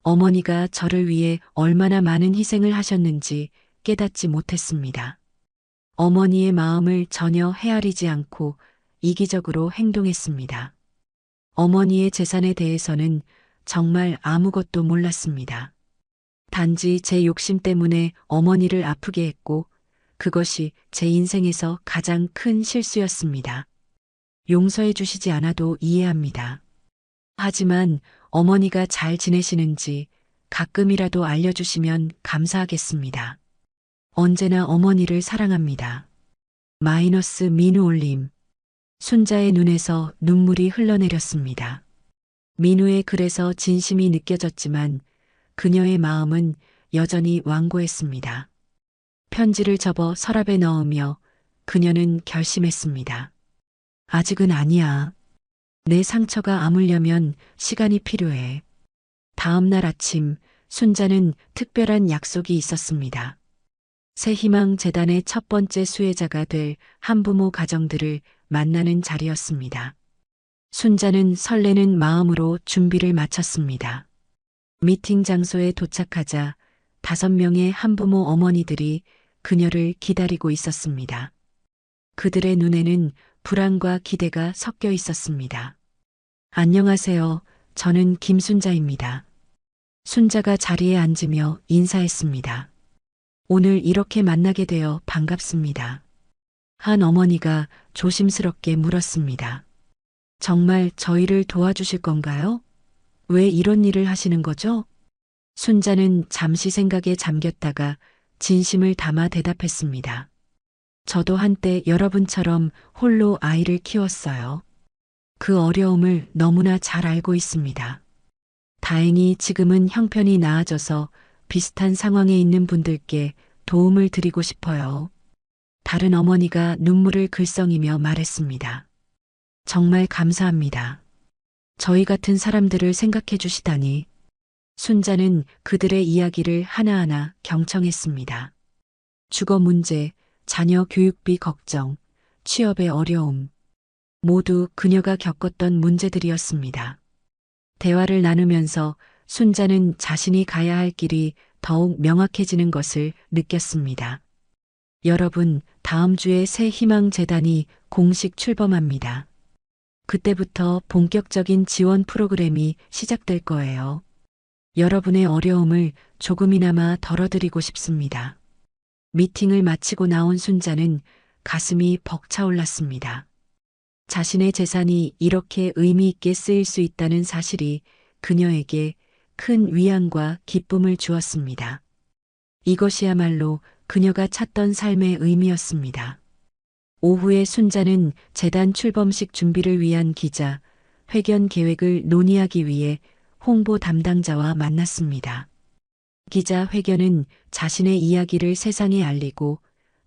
어머니가 저를 위해 얼마나 많은 희생을 하셨는지 깨닫지 못했습니다. 어머니의 마음을 전혀 헤아리지 않고 이기적으로 행동했습니다. 어머니의 재산에 대해서는 정말 아무것도 몰랐습니다. 단지 제 욕심 때문에 어머니를 아프게 했고 그것이 제 인생에서 가장 큰 실수였습니다. 용서해 주시지 않아도 이해합니다. 하지만 어머니가 잘 지내시는지 가끔이라도 알려주시면 감사하겠습니다. 언제나 어머니를 사랑합니다. 마이너스 민우 올림. 순자의 눈에서 눈물이 흘러내렸습니다. 민우의 글에서 진심이 느껴졌지만 그녀의 마음은 여전히 완고했습니다. 편지를 접어 서랍에 넣으며 그녀는 결심했습니다. 아직은 아니야. 내 상처가 아물려면 시간이 필요해. 다음 날 아침 순자는 특별한 약속이 있었습니다. 새희망 재단의 첫 번째 수혜자가 될 한부모 가정들을 만나는 자리였습니다. 순자는 설레는 마음으로 준비를 마쳤습니다. 미팅 장소에 도착하자 5명의 한부모 어머니들이 그녀를 기다리고 있었습니다. 그들의 눈에는 불안과 기대가 섞여 있었습니다. 안녕하세요. 저는 김순자입니다. 순자가 자리에 앉으며 인사했습니다. 오늘 이렇게 만나게 되어 반갑습니다. 한 어머니가 조심스럽게 물었습니다. 정말 저희를 도와주실 건가요? 왜 이런 일을 하시는 거죠? 순자는 잠시 생각에 잠겼다가 진심을 담아 대답했습니다. 저도 한때 여러분처럼 홀로 아이를 키웠어요. 그 어려움을 너무나 잘 알고 있습니다. 다행히 지금은 형편이 나아져서 비슷한 상황에 있는 분들께 도움을 드리고 싶어요. 다른 어머니가 눈물을 글썽이며 말했습니다. 정말 감사합니다. 저희 같은 사람들을 생각해 주시다니. 순자는 그들의 이야기를 하나하나 경청했습니다. 주거 문제, 자녀 교육비 걱정, 취업의 어려움. 모두 그녀가 겪었던 문제들이었습니다. 대화를 나누면서 순자는 자신이 가야 할 길이 더욱 명확해지는 것을 느꼈습니다. 여러분, 다음 주에 새 희망 재단이 공식 출범합니다. 그때부터 본격적인 지원 프로그램이 시작될 거예요. 여러분의 어려움을 조금이나마 덜어드리고 싶습니다. 미팅을 마치고 나온 순자는 가슴이 벅차올랐습니다. 자신의 재산이 이렇게 의미 있게 쓰일 수 있다는 사실이 그녀에게 큰 위안과 기쁨을 주었습니다. 이것이야말로 그녀가 찾던 삶의 의미였습니다. 오후에 순자는 재단 출범식 준비를 위한 기자 회견 계획을 논의하기 위해 홍보 담당자와 만났습니다. 기자 회견은 자신의 이야기를 세상에 알리고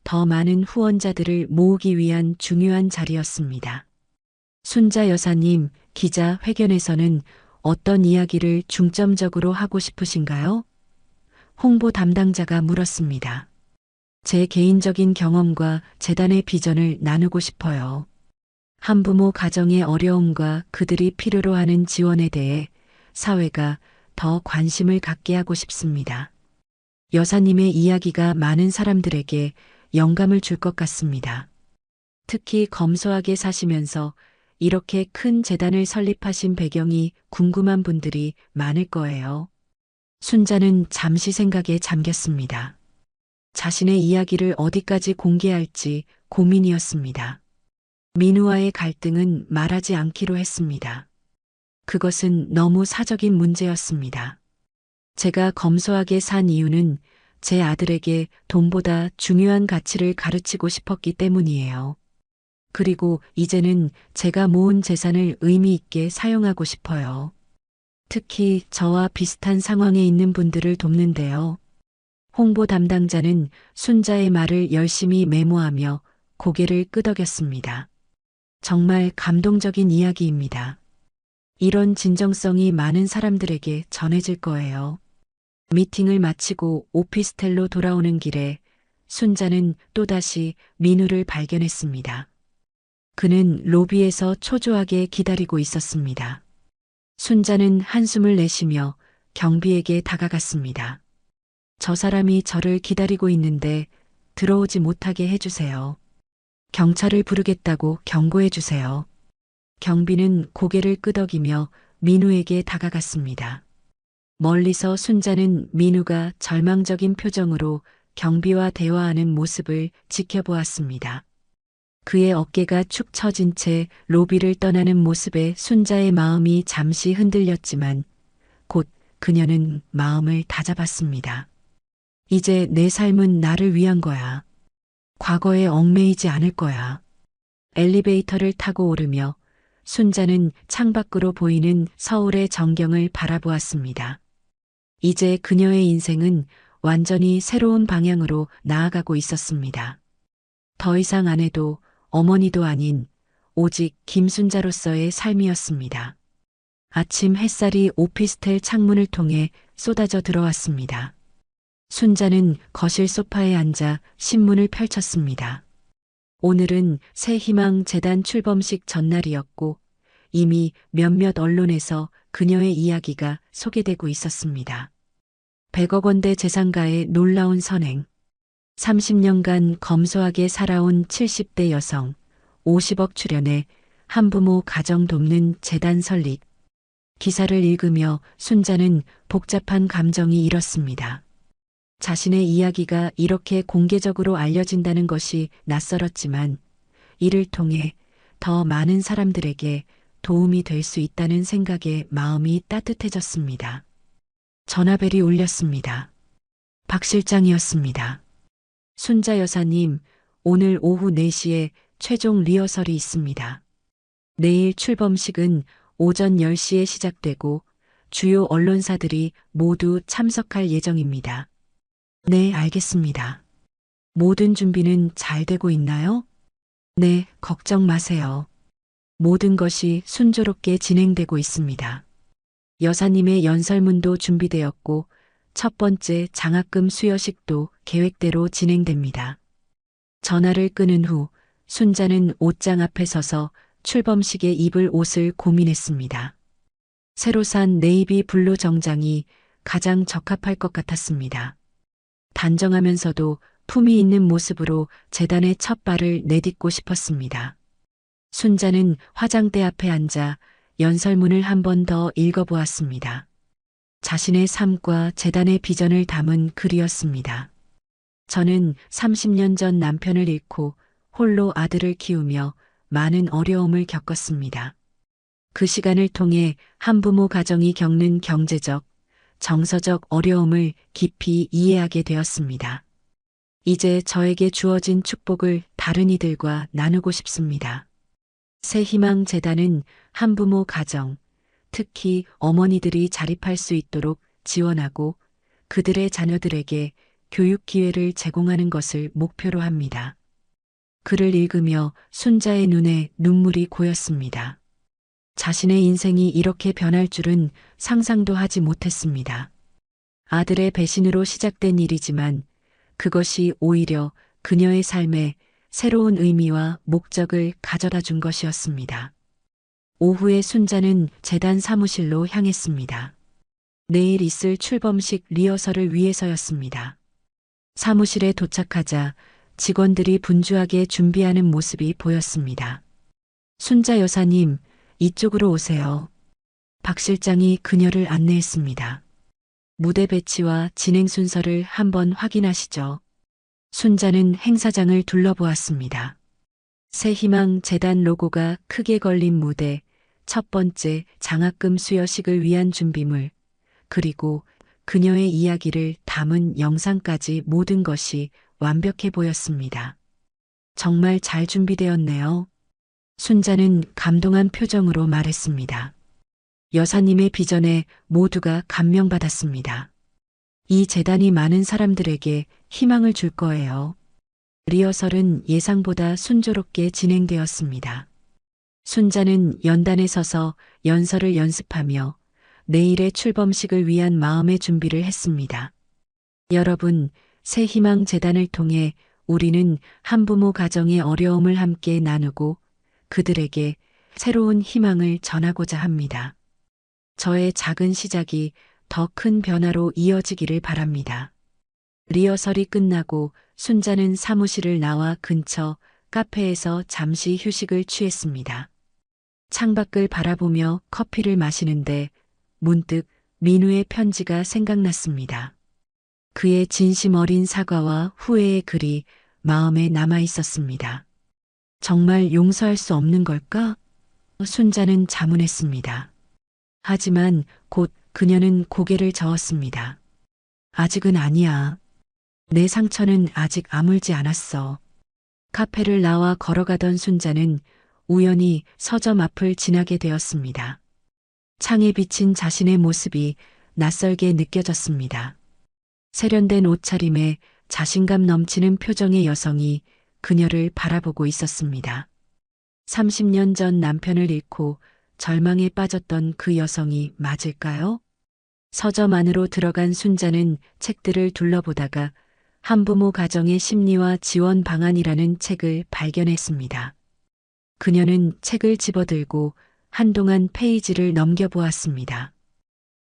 더 많은 후원자들을 모으기 위한 중요한 자리였습니다. 순자 여사님, 기자 회견에서는 어떤 이야기를 중점적으로 하고 싶으신가요? 홍보 담당자가 물었습니다. 제 개인적인 경험과 재단의 비전을 나누고 싶어요. 한부모 가정의 어려움과 그들이 필요로 하는 지원에 대해 사회가 더 관심을 갖게 하고 싶습니다. 여사님의 이야기가 많은 사람들에게 영감을 줄 것 같습니다. 특히 검소하게 사시면서 이렇게 큰 재단을 설립하신 배경이 궁금한 분들이 많을 거예요. 순자는 잠시 생각에 잠겼습니다. 자신의 이야기를 어디까지 공개할지 고민이었습니다. 민우와의 갈등은 말하지 않기로 했습니다. 그것은 너무 사적인 문제였습니다. 제가 검소하게 산 이유는 제 아들에게 돈보다 중요한 가치를 가르치고 싶었기 때문이에요. 그리고 이제는 제가 모은 재산을 의미 있게 사용하고 싶어요. 특히 저와 비슷한 상황에 있는 분들을 돕는데요. 홍보 담당자는 순자의 말을 열심히 메모하며 고개를 끄덕였습니다. 정말 감동적인 이야기입니다. 이런 진정성이 많은 사람들에게 전해질 거예요. 미팅을 마치고 오피스텔로 돌아오는 길에 순자는 또다시 민우를 발견했습니다. 그는 로비에서 초조하게 기다리고 있었습니다. 순자는 한숨을 내쉬며 경비에게 다가갔습니다. 저 사람이 저를 기다리고 있는데 들어오지 못하게 해주세요. 경찰을 부르겠다고 경고해 주세요. 경비는 고개를 끄덕이며 민우에게 다가갔습니다. 멀리서 순자는 민우가 절망적인 표정으로 경비와 대화하는 모습을 지켜보았습니다. 그의 어깨가 축 처진 채 로비를 떠나는 모습에 순자의 마음이 잠시 흔들렸지만 곧 그녀는 마음을 다잡았습니다. 이제 내 삶은 나를 위한 거야. 과거에 얽매이지 않을 거야. 엘리베이터를 타고 오르며 순자는 창밖으로 보이는 서울의 전경을 바라보았습니다. 이제 그녀의 인생은 완전히 새로운 방향으로 나아가고 있었습니다. 더 이상 아내도 어머니도 아닌 오직 김순자로서의 삶이었습니다. 아침 햇살이 오피스텔 창문을 통해 쏟아져 들어왔습니다. 순자는 거실 소파에 앉아 신문을 펼쳤습니다. 오늘은 새희망 재단 출범식 전날이었고 이미 몇몇 언론에서 그녀의 이야기가 소개되고 있었습니다. 100억 원대 재산가의 놀라운 선행, 30년간 검소하게 살아온 70대 여성, 50억 출연에 한부모 가정 돕는 재단 설립. 기사를 읽으며 순자는 복잡한 감정이 일었습니다. 자신의 이야기가 이렇게 공개적으로 알려진다는 것이 낯설었지만 이를 통해 더 많은 사람들에게 도움이 될 수 있다는 생각에 마음이 따뜻해졌습니다. 전화벨이 울렸습니다. 박 실장이었습니다. 순자 여사님, 오늘 오후 4시에 최종 리허설이 있습니다. 내일 출범식은 오전 10시에 시작되고 주요 언론사들이 모두 참석할 예정입니다. 네, 알겠습니다. 모든 준비는 잘 되고 있나요? 네, 걱정 마세요. 모든 것이 순조롭게 진행되고 있습니다. 여사님의 연설문도 준비되었고 첫 번째 장학금 수여식도 계획대로 진행됩니다. 전화를 끊은 후 순자는 옷장 앞에 서서 출범식에 입을 옷을 고민했습니다. 새로 산 네이비 블루 정장이 가장 적합할 것 같았습니다. 단정하면서도 품위 있는 모습으로 재단의 첫 발을 내딛고 싶었습니다. 순자는 화장대 앞에 앉아 연설문을 한 번 더 읽어보았습니다. 자신의 삶과 재단의 비전을 담은 글이었습니다. 저는 30년 전 남편을 잃고 홀로 아들을 키우며 많은 어려움을 겪었습니다. 그 시간을 통해 한부모 가정이 겪는 경제적, 정서적 어려움을 깊이 이해하게 되었습니다. 이제 저에게 주어진 축복을 다른 이들과 나누고 싶습니다. 새희망 재단은 한부모 가정, 특히 어머니들이 자립할 수 있도록 지원하고 그들의 자녀들에게 교육 기회를 제공하는 것을 목표로 합니다. 글을 읽으며 순자의 눈에 눈물이 고였습니다. 자신의 인생이 이렇게 변할 줄은 상상도 하지 못했습니다. 아들의 배신으로 시작된 일이지만 그것이 오히려 그녀의 삶에 새로운 의미와 목적을 가져다 준 것이었습니다. 오후에 순자는 재단 사무실로 향했습니다. 내일 있을 출범식 리허설을 위해서였습니다. 사무실에 도착하자 직원들이 분주하게 준비하는 모습이 보였습니다. 순자 여사님, 이쪽으로 오세요. 박 실장이 그녀를 안내했습니다. 무대 배치와 진행 순서를 한번 확인하시죠. 순자는 행사장을 둘러보았습니다. 새희망 재단 로고가 크게 걸린 무대, 첫 번째 장학금 수여식을 위한 준비물, 그리고 그녀의 이야기를 담은 영상까지 모든 것이 완벽해 보였습니다. 정말 잘 준비되었네요. 순자는 감동한 표정으로 말했습니다. 여사님의 비전에 모두가 감명받았습니다. 이 재단이 많은 사람들에게 희망을 줄 거예요. 리허설은 예상보다 순조롭게 진행되었습니다. 순자는 연단에 서서 연설을 연습하며 내일의 출범식을 위한 마음의 준비를 했습니다. 여러분, 새희망 재단을 통해 우리는 한부모 가정의 어려움을 함께 나누고 그들에게 새로운 희망을 전하고자 합니다. 저의 작은 시작이 더 큰 변화로 이어지기를 바랍니다. 리허설이 끝나고 순자는 사무실을 나와 근처 카페에서 잠시 휴식을 취했습니다. 창밖을 바라보며 커피를 마시는데 문득 민우의 편지가 생각났습니다. 그의 진심 어린 사과와 후회의 글이 마음에 남아 있었습니다. 정말 용서할 수 없는 걸까? 순자는 자문했습니다. 하지만 곧 그녀는 고개를 저었습니다. 아직은 아니야. 내 상처는 아직 아물지 않았어. 카페를 나와 걸어가던 순자는 우연히 서점 앞을 지나게 되었습니다. 창에 비친 자신의 모습이 낯설게 느껴졌습니다. 세련된 옷차림에 자신감 넘치는 표정의 여성이 그녀를 바라보고 있었습니다. 30년 전 남편을 잃고 절망에 빠졌던 그 여성이 맞을까요? 서점 안으로 들어간 순자는 책들을 둘러보다가 한부모 가정의 심리와 지원 방안이라는 책을 발견했습니다. 그녀는 책을 집어들고 한동안 페이지를 넘겨보았습니다.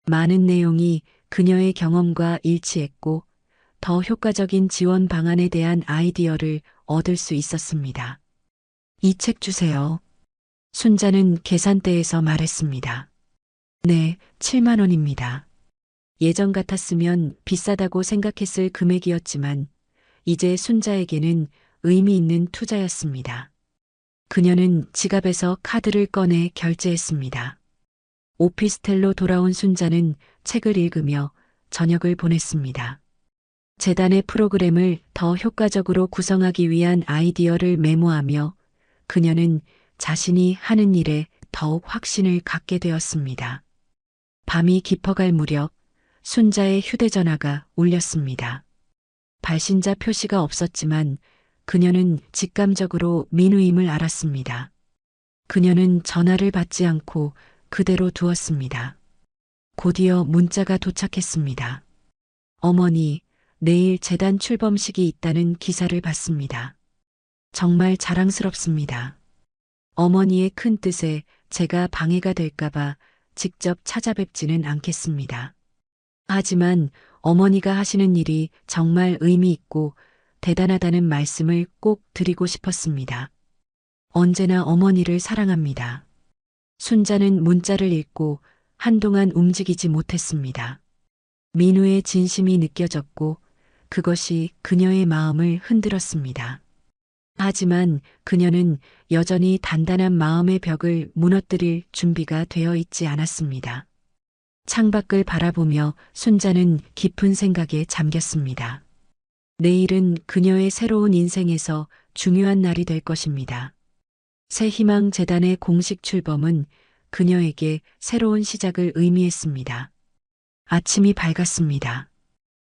많은 내용이 그녀의 경험과 일치했고 더 효과적인 지원 방안에 대한 아이디어를 얻을 수 있었습니다. 이 책 주세요. 순자는 계산대에서 말했습니다. 네, 7만 원입니다. 예전 같았으면 비싸다고 생각했을 금액이었지만 이제 순자에게는 의미 있는 투자였습니다. 그녀는 지갑에서 카드를 꺼내 결제했습니다. 오피스텔로 돌아온 순자는 책을 읽으며 저녁을 보냈습니다. 재단의 프로그램을 더 효과적으로 구성하기 위한 아이디어를 메모하며 그녀는 자신이 하는 일에 더욱 확신을 갖게 되었습니다. 밤이 깊어갈 무렵 순자의 휴대전화가 울렸습니다. 발신자 표시가 없었지만 그녀는 직감적으로 민우임을 알았습니다. 그녀는 전화를 받지 않고 그대로 두었습니다. 곧이어 문자가 도착했습니다. 어머니, 내일 재단 출범식이 있다는 기사를 봤습니다. 정말 자랑스럽습니다. 어머니의 큰 뜻에 제가 방해가 될까봐 직접 찾아뵙지는 않겠습니다. 하지만 어머니가 하시는 일이 정말 의미 있고 대단하다는 말씀을 꼭 드리고 싶었습니다. 언제나 어머니를 사랑합니다. 순자는 문자를 읽고 한동안 움직이지 못했습니다. 민우의 진심이 느껴졌고 그것이 그녀의 마음을 흔들었습니다. 하지만 그녀는 여전히 단단한 마음의 벽을 무너뜨릴 준비가 되어 있지 않았습니다. 창밖을 바라보며 순자는 깊은 생각에 잠겼습니다. 내일은 그녀의 새로운 인생에서 중요한 날이 될 것입니다. 새희망 재단의 공식 출범은 그녀에게 새로운 시작을 의미했습니다. 아침이 밝았습니다.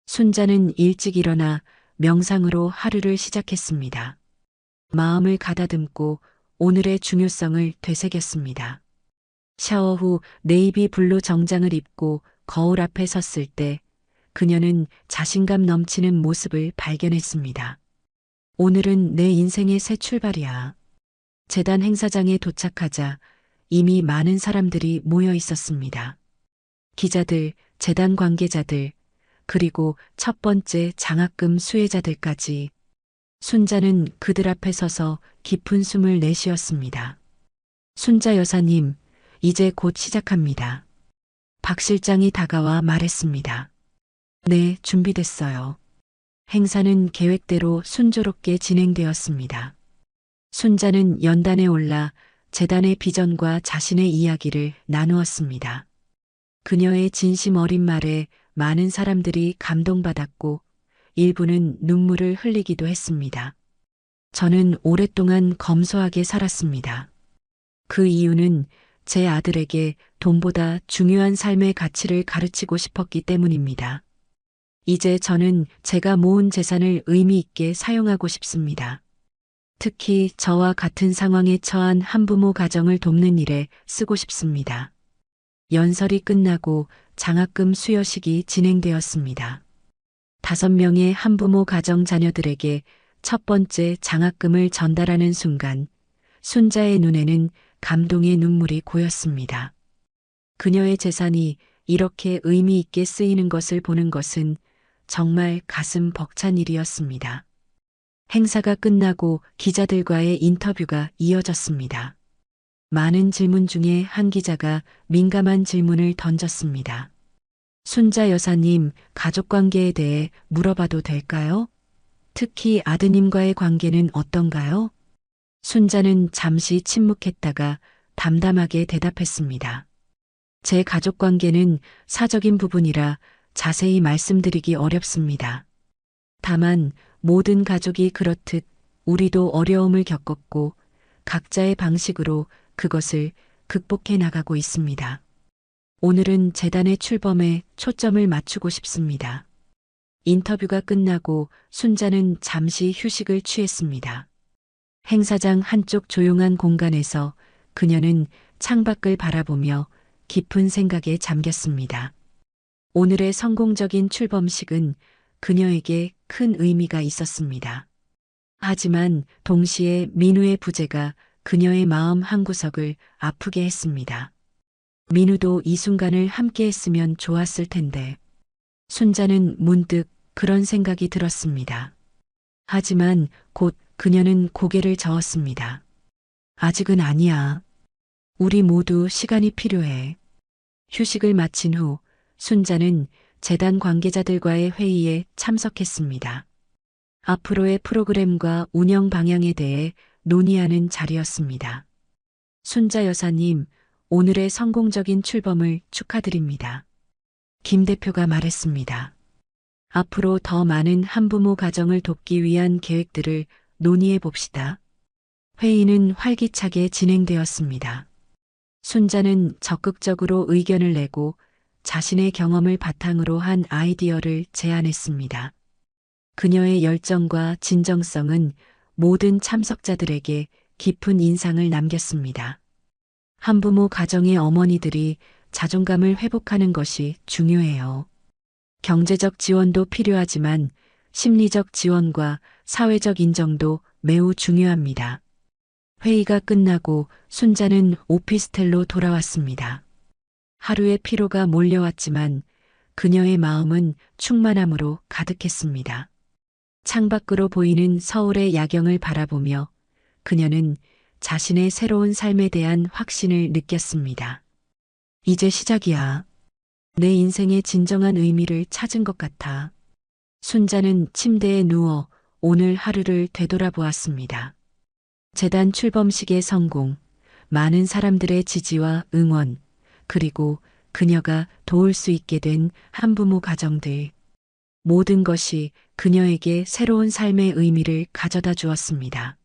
순자는 일찍 일어나 명상으로 하루를 시작했습니다. 마음을 가다듬고 오늘의 중요성을 되새겼습니다. 샤워 후 네이비 블루 정장을 입고 거울 앞에 섰을 때 그녀는 자신감 넘치는 모습을 발견했습니다. 오늘은 내 인생의 새 출발이야. 재단 행사장에 도착하자 이미 많은 사람들이 모여 있었습니다. 기자들, 재단 관계자들, 그리고 첫 번째 장학금 수혜자들까지. 순자는 그들 앞에 서서 깊은 숨을 내쉬었습니다. 순자 여사님, 이제 곧 시작합니다. 박 실장이 다가와 말했습니다. 네, 준비됐어요. 행사는 계획대로 순조롭게 진행되었습니다. 순자는 연단에 올라 재단의 비전과 자신의 이야기를 나누었습니다. 그녀의 진심 어린 말에 많은 사람들이 감동받았고 일부는 눈물을 흘리기도 했습니다. 저는 오랫동안 검소하게 살았습니다. 그 이유는 제 아들에게 돈보다 중요한 삶의 가치를 가르치고 싶었기 때문입니다. 이제 저는 제가 모은 재산을 의미 있게 사용하고 싶습니다. 특히 저와 같은 상황에 처한 한부모 가정을 돕는 일에 쓰고 싶습니다. 연설이 끝나고 장학금 수여식이 진행되었습니다. 5명의 한부모 가정 자녀들에게 첫 번째 장학금을 전달하는 순간 순자의 눈에는 감동의 눈물이 고였습니다. 그녀의 재산이 이렇게 의미 있게 쓰이는 것을 보는 것은 정말 가슴 벅찬 일이었습니다. 행사가 끝나고 기자들과의 인터뷰가 이어졌습니다. 많은 질문 중에 한 기자가 민감한 질문을 던졌습니다. 순자 여사님, 가족 관계에 대해 물어봐도 될까요? 특히 아드님과의 관계는 어떤가요? 순자는 잠시 침묵했다가 담담하게 대답했습니다. 제 가족 관계는 사적인 부분이라 자세히 말씀드리기 어렵습니다. 다만 모든 가족이 그렇듯 우리도 어려움을 겪었고 각자의 방식으로 그것을 극복해 나가고 있습니다. 오늘은 재단의 출범에 초점을 맞추고 싶습니다. 인터뷰가 끝나고 순자는 잠시 휴식을 취했습니다. 행사장 한쪽 조용한 공간에서 그녀는 창밖을 바라보며 깊은 생각에 잠겼습니다. 오늘의 성공적인 출범식은 그녀에게 큰 의미가 있었습니다. 하지만 동시에 민우의 부재가 그녀의 마음 한구석을 아프게 했습니다. 민우도 이 순간을 함께 했으면 좋았을 텐데. 순자는 문득 그런 생각이 들었습니다. 하지만 곧 그녀는 고개를 저었습니다. 아직은 아니야. 우리 모두 시간이 필요해. 휴식을 마친 후 순자는 재단 관계자들과의 회의에 참석했습니다. 앞으로의 프로그램과 운영 방향에 대해 논의하는 자리였습니다. 순자 여사님, 오늘의 성공적인 출범을 축하드립니다. 김 대표가 말했습니다. 앞으로 더 많은 한부모 가정을 돕기 위한 계획들을 논의해 봅시다. 회의는 활기차게 진행되었습니다. 순자는 적극적으로 의견을 내고 자신의 경험을 바탕으로 한 아이디어를 제안했습니다. 그녀의 열정과 진정성은 모든 참석자들에게 깊은 인상을 남겼습니다. 한부모 가정의 어머니들이 자존감을 회복하는 것이 중요해요. 경제적 지원도 필요하지만 심리적 지원과 사회적 인정도 매우 중요합니다. 회의가 끝나고 순자는 오피스텔로 돌아왔습니다. 하루의 피로가 몰려왔지만 그녀의 마음은 충만함으로 가득했습니다. 창밖으로 보이는 서울의 야경을 바라보며 그녀는 자신의 새로운 삶에 대한 확신을 느꼈습니다. 이제 시작이야. 내 인생의 진정한 의미를 찾은 것 같아. 순자는 침대에 누워 오늘 하루를 되돌아보았습니다. 재단 출범식의 성공, 많은 사람들의 지지와 응원, 그리고 그녀가 도울 수 있게 된 한부모 가정들. 모든 것이 그녀에게 새로운 삶의 의미를 가져다 주었습니다.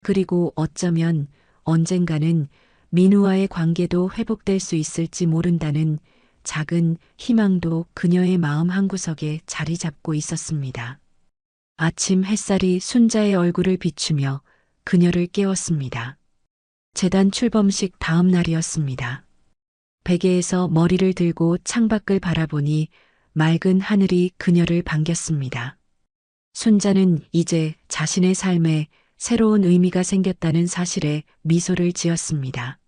그리고 어쩌면 언젠가는 민우와의 관계도 회복될 수 있을지 모른다는 작은 희망도 그녀의 마음 한구석에 자리 잡고 있었습니다. 아침 햇살이 순자의 얼굴을 비추며 그녀를 깨웠습니다. 재단 출범식 다음 날이었습니다. 베개에서 머리를 들고 창밖을 바라보니 맑은 하늘이 그녀를 반겼습니다. 순자는 이제 자신의 삶에 새로운 의미가 생겼다는 사실에 미소를 지었습니다.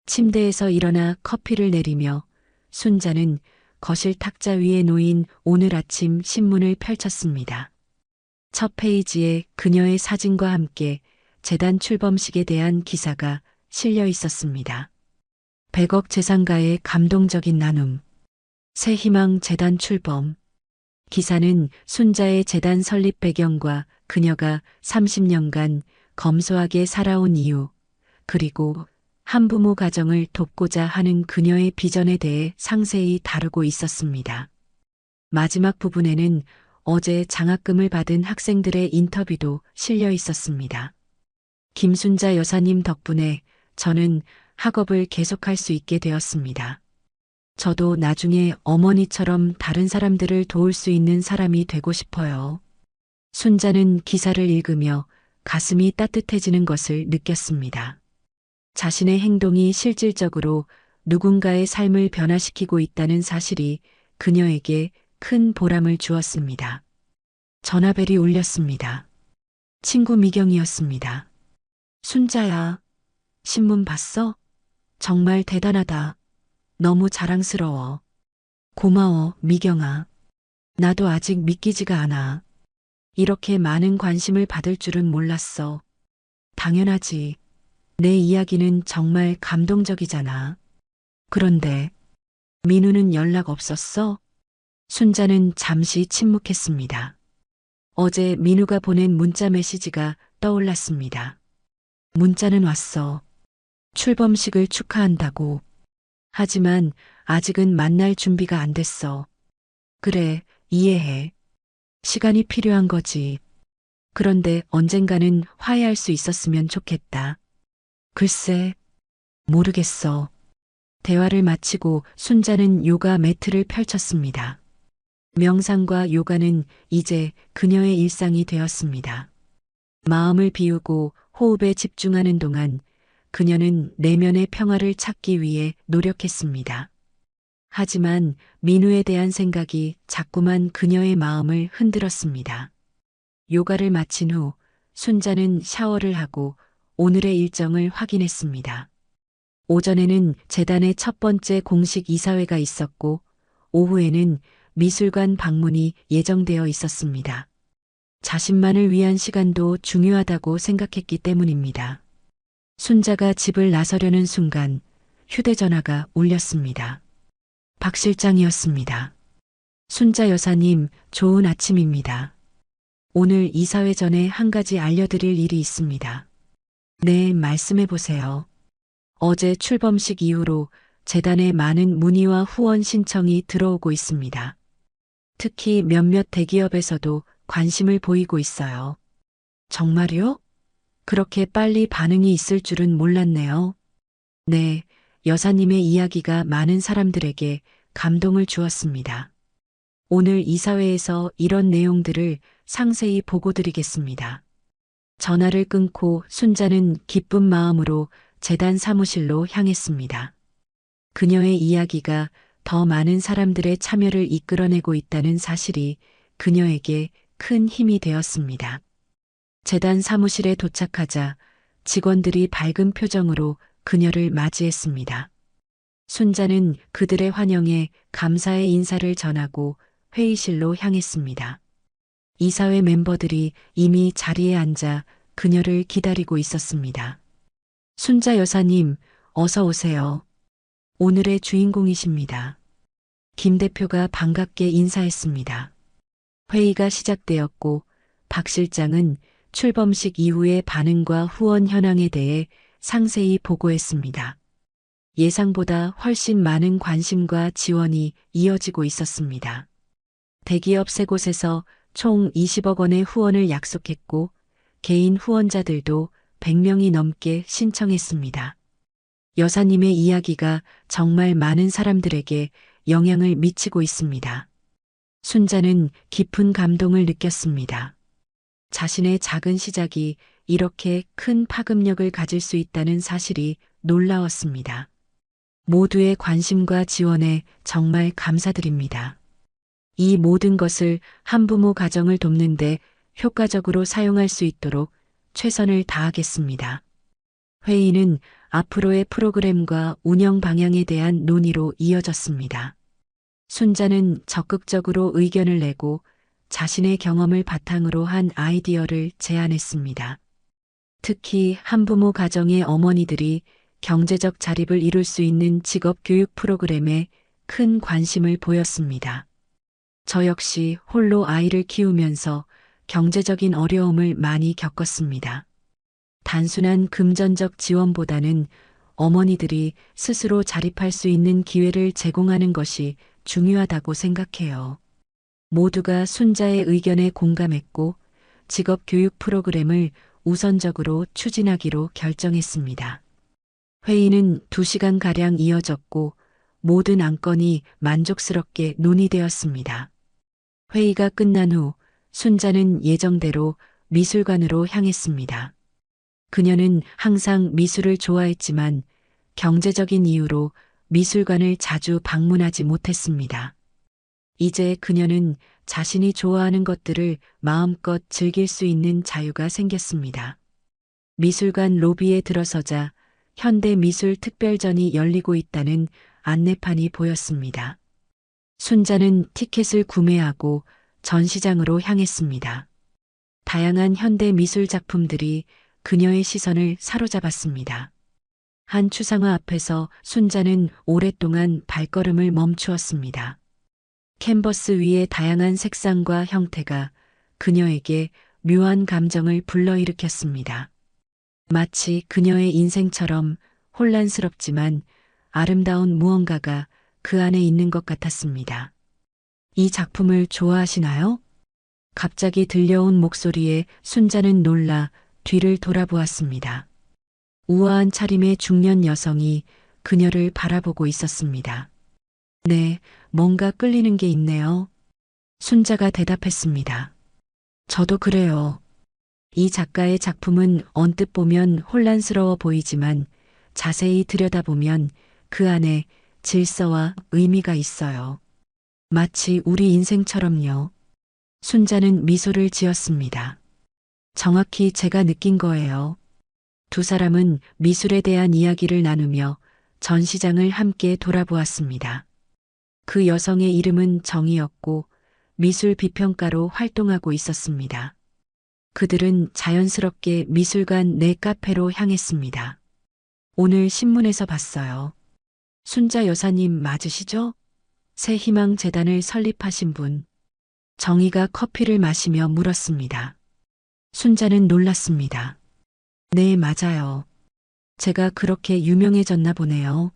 침대에서 일어나 커피를 내리며 순자는 거실 탁자 위에 놓인 오늘 아침 신문을 펼쳤습니다. 첫 페이지에 그녀의 사진과 함께 재단 출범식에 대한 기사가 실려 있었습니다. 100억 재산가의 감동적인 나눔. 새희망 재단 출범. 기사는 순자의 재단 설립 배경과 그녀가 30년간 검소하게 살아온 이유, 그리고 한부모 가정을 돕고자 하는 그녀의 비전에 대해 상세히 다루고 있었습니다. 마지막 부분에는 어제 장학금을 받은 학생들의 인터뷰도 실려 있었습니다. 김순자 여사님 덕분에 저는 학업을 계속할 수 있게 되었습니다. 저도 나중에 어머니처럼 다른 사람들을 도울 수 있는 사람이 되고 싶어요. 순자는 기사를 읽으며 가슴이 따뜻해지는 것을 느꼈습니다. 자신의 행동이 실질적으로 누군가의 삶을 변화시키고 있다는 사실이 그녀에게 큰 보람을 주었습니다. 전화벨이 울렸습니다. 친구 미경이었습니다. 순자야, 신문 봤어? 정말 대단하다. 너무 자랑스러워. 고마워, 미경아. 나도 아직 믿기지가 않아. 이렇게 많은 관심을 받을 줄은 몰랐어. 당연하지. 내 이야기는 정말 감동적이잖아. 그런데 민우는 연락 없었어? 순자는 잠시 침묵했습니다. 어제 민우가 보낸 문자 메시지가 떠올랐습니다. 문자는 왔어. 출범식을 축하한다고. 하지만 아직은 만날 준비가 안 됐어. 그래, 이해해. 시간이 필요한 거지. 그런데 언젠가는 화해할 수 있었으면 좋겠다. 글쎄, 모르겠어. 대화를 마치고 순자는 요가 매트를 펼쳤습니다. 명상과 요가는 이제 그녀의 일상이 되었습니다. 마음을 비우고 호흡에 집중하는 동안 그녀는 내면의 평화를 찾기 위해 노력했습니다. 하지만 민우에 대한 생각이 자꾸만 그녀의 마음을 흔들었습니다. 요가를 마친 후 순자는 샤워를 하고 오늘의 일정을 확인했습니다. 오전에는 재단의 첫 번째 공식 이사회가 있었고 오후에는 미술관 방문이 예정되어 있었습니다. 자신만을 위한 시간도 중요하다고 생각했기 때문입니다. 순자가 집을 나서려는 순간 휴대전화가 울렸습니다. 박 실장이었습니다. 순자 여사님, 좋은 아침입니다. 오늘 이사회 전에 한 가지 알려드릴 일이 있습니다. 네, 말씀해 보세요. 어제 출범식 이후로 재단에 많은 문의와 후원 신청이 들어오고 있습니다. 특히 몇몇 대기업에서도 관심을 보이고 있어요. 정말요? 그렇게 빨리 반응이 있을 줄은 몰랐네요. 네, 여사님의 이야기가 많은 사람들에게 감동을 주었습니다. 오늘 이사회에서 이런 내용들을 상세히 보고드리겠습니다. 전화를 끊고 순자는 기쁜 마음으로 재단 사무실로 향했습니다. 그녀의 이야기가 더 많은 사람들의 참여를 이끌어내고 있다는 사실이 그녀에게 큰 힘이 되었습니다. 재단 사무실에 도착하자 직원들이 밝은 표정으로 그녀를 맞이했습니다. 순자는 그들의 환영에 감사의 인사를 전하고 회의실로 향했습니다. 이사회 멤버들이 이미 자리에 앉아 그녀를 기다리고 있었습니다. 순자 여사님, 어서 오세요. 오늘의 주인공이십니다. 김 대표가 반갑게 인사했습니다. 회의가 시작되었고 박 실장은 출범식 이후의 반응과 후원 현황에 대해 상세히 보고했습니다. 예상보다 훨씬 많은 관심과 지원이 이어지고 있었습니다. 대기업 3곳에서 총 20억 원의 후원을 약속했고 개인 후원자들도 100명이 넘게 신청했습니다. 여사님의 이야기가 정말 많은 사람들에게 영향을 미치고 있습니다. 순자는 깊은 감동을 느꼈습니다. 자신의 작은 시작이 이렇게 큰 파급력을 가질 수 있다는 사실이 놀라웠습니다. 모두의 관심과 지원에 정말 감사드립니다. 이 모든 것을 한부모 가정을 돕는데 효과적으로 사용할 수 있도록 최선을 다하겠습니다. 회의는 앞으로의 프로그램과 운영 방향에 대한 논의로 이어졌습니다. 순자는 적극적으로 의견을 내고 자신의 경험을 바탕으로 한 아이디어를 제안했습니다. 특히 한부모 가정의 어머니들이 경제적 자립을 이룰 수 있는 직업 교육 프로그램에 큰 관심을 보였습니다. 저 역시 홀로 아이를 키우면서 경제적인 어려움을 많이 겪었습니다. 단순한 금전적 지원보다는 어머니들이 스스로 자립할 수 있는 기회를 제공하는 것이 중요하다고 생각해요. 모두가 순자의 의견에 공감했고 직업 교육 프로그램을 우선적으로 추진하기로 결정했습니다. 회의는 2시간가량 이어졌고 모든 안건이 만족스럽게 논의되었습니다. 회의가 끝난 후 순자는 예정대로 미술관으로 향했습니다. 그녀는 항상 미술을 좋아했지만 경제적인 이유로 미술관을 자주 방문하지 못했습니다. 이제 그녀는 자신이 좋아하는 것들을 마음껏 즐길 수 있는 자유가 생겼습니다. 미술관 로비에 들어서자 현대미술특별전이 열리고 있다는 안내판이 보였습니다. 순자는 티켓을 구매하고 전시장으로 향했습니다. 다양한 현대미술 작품들이 그녀의 시선을 사로잡았습니다. 한 추상화 앞에서 순자는 오랫동안 발걸음을 멈추었습니다. 캔버스 위의 다양한 색상과 형태가 그녀에게 묘한 감정을 불러일으켰습니다. 마치 그녀의 인생처럼 혼란스럽지만 아름다운 무언가가 그 안에 있는 것 같았습니다. 이 작품을 좋아하시나요? 갑자기 들려온 목소리에 순자는 놀라 뒤를 돌아보았습니다. 우아한 차림의 중년 여성이 그녀를 바라보고 있었습니다. 네, 뭔가 끌리는 게 있네요. 순자가 대답했습니다. 저도 그래요. 이 작가의 작품은 언뜻 보면 혼란스러워 보이지만 자세히 들여다보면 그 안에 질서와 의미가 있어요. 마치 우리 인생처럼요. 순자는 미소를 지었습니다. 정확히 제가 느낀 거예요. 두 사람은 미술에 대한 이야기를 나누며 전시장을 함께 돌아보았습니다. 그 여성의 이름은 정이었고 미술 비평가로 활동하고 있었습니다. 그들은 자연스럽게 미술관 내 카페로 향했습니다. 오늘 신문에서 봤어요. 순자 여사님 맞으시죠? 새 희망 재단을 설립하신 분. 정희가 커피를 마시며 물었습니다. 순자는 놀랐습니다. 네, 맞아요. 제가 그렇게 유명해졌나 보네요.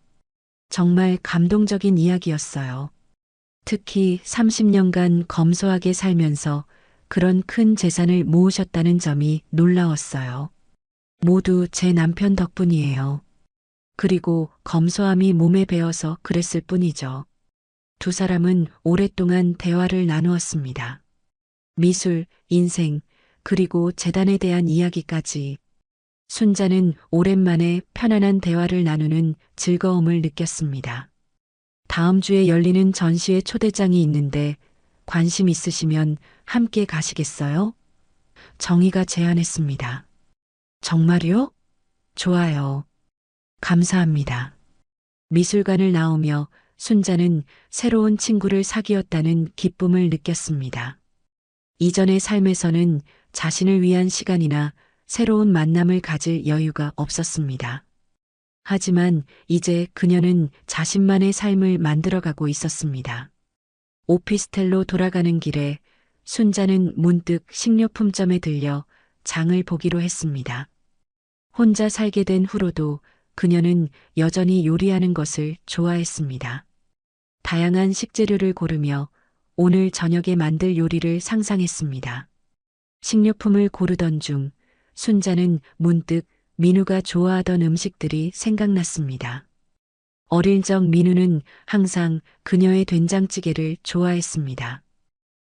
정말 감동적인 이야기였어요. 특히 30년간 검소하게 살면서 그런 큰 재산을 모으셨다는 점이 놀라웠어요. 모두 제 남편 덕분이에요. 그리고 검소함이 몸에 배어서 그랬을 뿐이죠. 두 사람은 오랫동안 대화를 나누었습니다. 미술, 인생, 그리고 재단에 대한 이야기까지. 순자는 오랜만에 편안한 대화를 나누는 즐거움을 느꼈습니다. 다음 주에 열리는 전시회 초대장이 있는데 관심 있으시면 함께 가시겠어요? 정희가 제안했습니다. 정말요? 좋아요. 감사합니다. 미술관을 나오며 순자는 새로운 친구를 사귀었다는 기쁨을 느꼈습니다. 이전의 삶에서는 자신을 위한 시간이나 새로운 만남을 가질 여유가 없었습니다. 하지만 이제 그녀는 자신만의 삶을 만들어가고 있었습니다. 오피스텔로 돌아가는 길에 순자는 문득 식료품점에 들려 장을 보기로 했습니다. 혼자 살게 된 후로도 그녀는 여전히 요리하는 것을 좋아했습니다. 다양한 식재료를 고르며 오늘 저녁에 만들 요리를 상상했습니다. 식료품을 고르던 중 순자는 문득 민우가 좋아하던 음식들이 생각났습니다. 어릴 적 민우는 항상 그녀의 된장찌개를 좋아했습니다.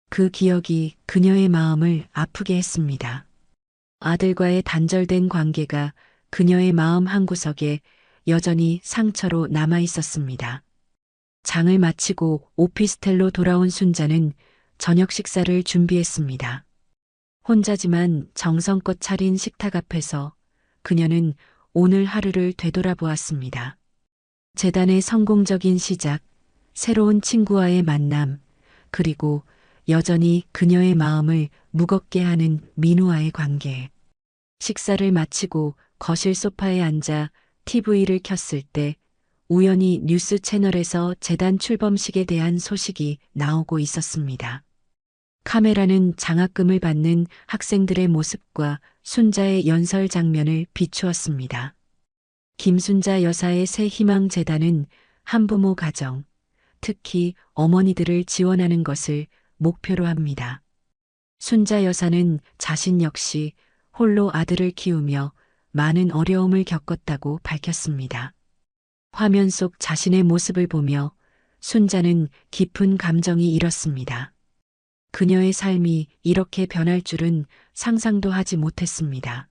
그 기억이 그녀의 마음을 아프게 했습니다. 아들과의 단절된 관계가 그녀의 마음 한구석에 여전히 상처로 남아 있었습니다. 장을 마치고 오피스텔로 돌아온 순자는 저녁 식사를 준비했습니다. 혼자지만 정성껏 차린 식탁 앞에서 그녀는 오늘 하루를 되돌아보았습니다. 재단의 성공적인 시작, 새로운 친구와의 만남, 그리고 여전히 그녀의 마음을 무겁게 하는 민우와의 관계. 식사를 마치고 거실 소파에 앉아 TV를 켰을 때 우연히 뉴스 채널에서 재단 출범식에 대한 소식이 나오고 있었습니다. 카메라는 장학금을 받는 학생들의 모습과 순자의 연설 장면을 비추었습니다. 김순자 여사의 새 희망 재단은 한부모 가정, 특히 어머니들을 지원하는 것을 목표로 합니다. 순자 여사는 자신 역시 홀로 아들을 키우며 많은 어려움을 겪었다고 밝혔습니다. 화면 속 자신의 모습을 보며 순자는 깊은 감정이 일었습니다. 그녀의 삶이 이렇게 변할 줄은 상상도 하지 못했습니다.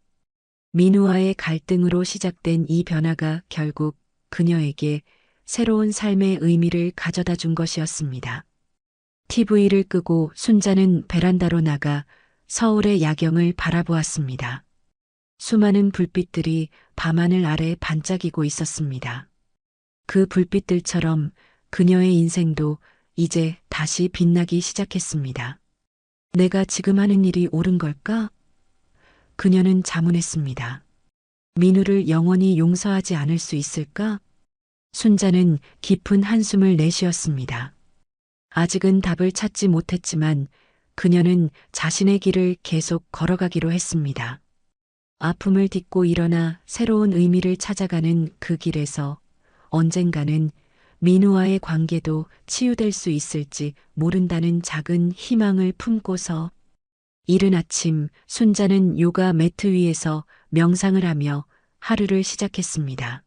민우와의 갈등으로 시작된 이 변화가 결국 그녀에게 새로운 삶의 의미를 가져다 준 것이었습니다. TV를 끄고 순자는 베란다로 나가 서울의 야경을 바라보았습니다. 수많은 불빛들이 밤하늘 아래 반짝이고 있었습니다. 그 불빛들처럼 그녀의 인생도 이제 다시 빛나기 시작했습니다. 내가 지금 하는 일이 옳은 걸까? 그녀는 자문했습니다. 민우를 영원히 용서하지 않을 수 있을까? 순자는 깊은 한숨을 내쉬었습니다. 아직은 답을 찾지 못했지만 그녀는 자신의 길을 계속 걸어가기로 했습니다. 아픔을 딛고 일어나 새로운 의미를 찾아가는 그 길에서 언젠가는 민우와의 관계도 치유될 수 있을지 모른다는 작은 희망을 품고서 이른 아침 순자는 요가 매트 위에서 명상을 하며 하루를 시작했습니다.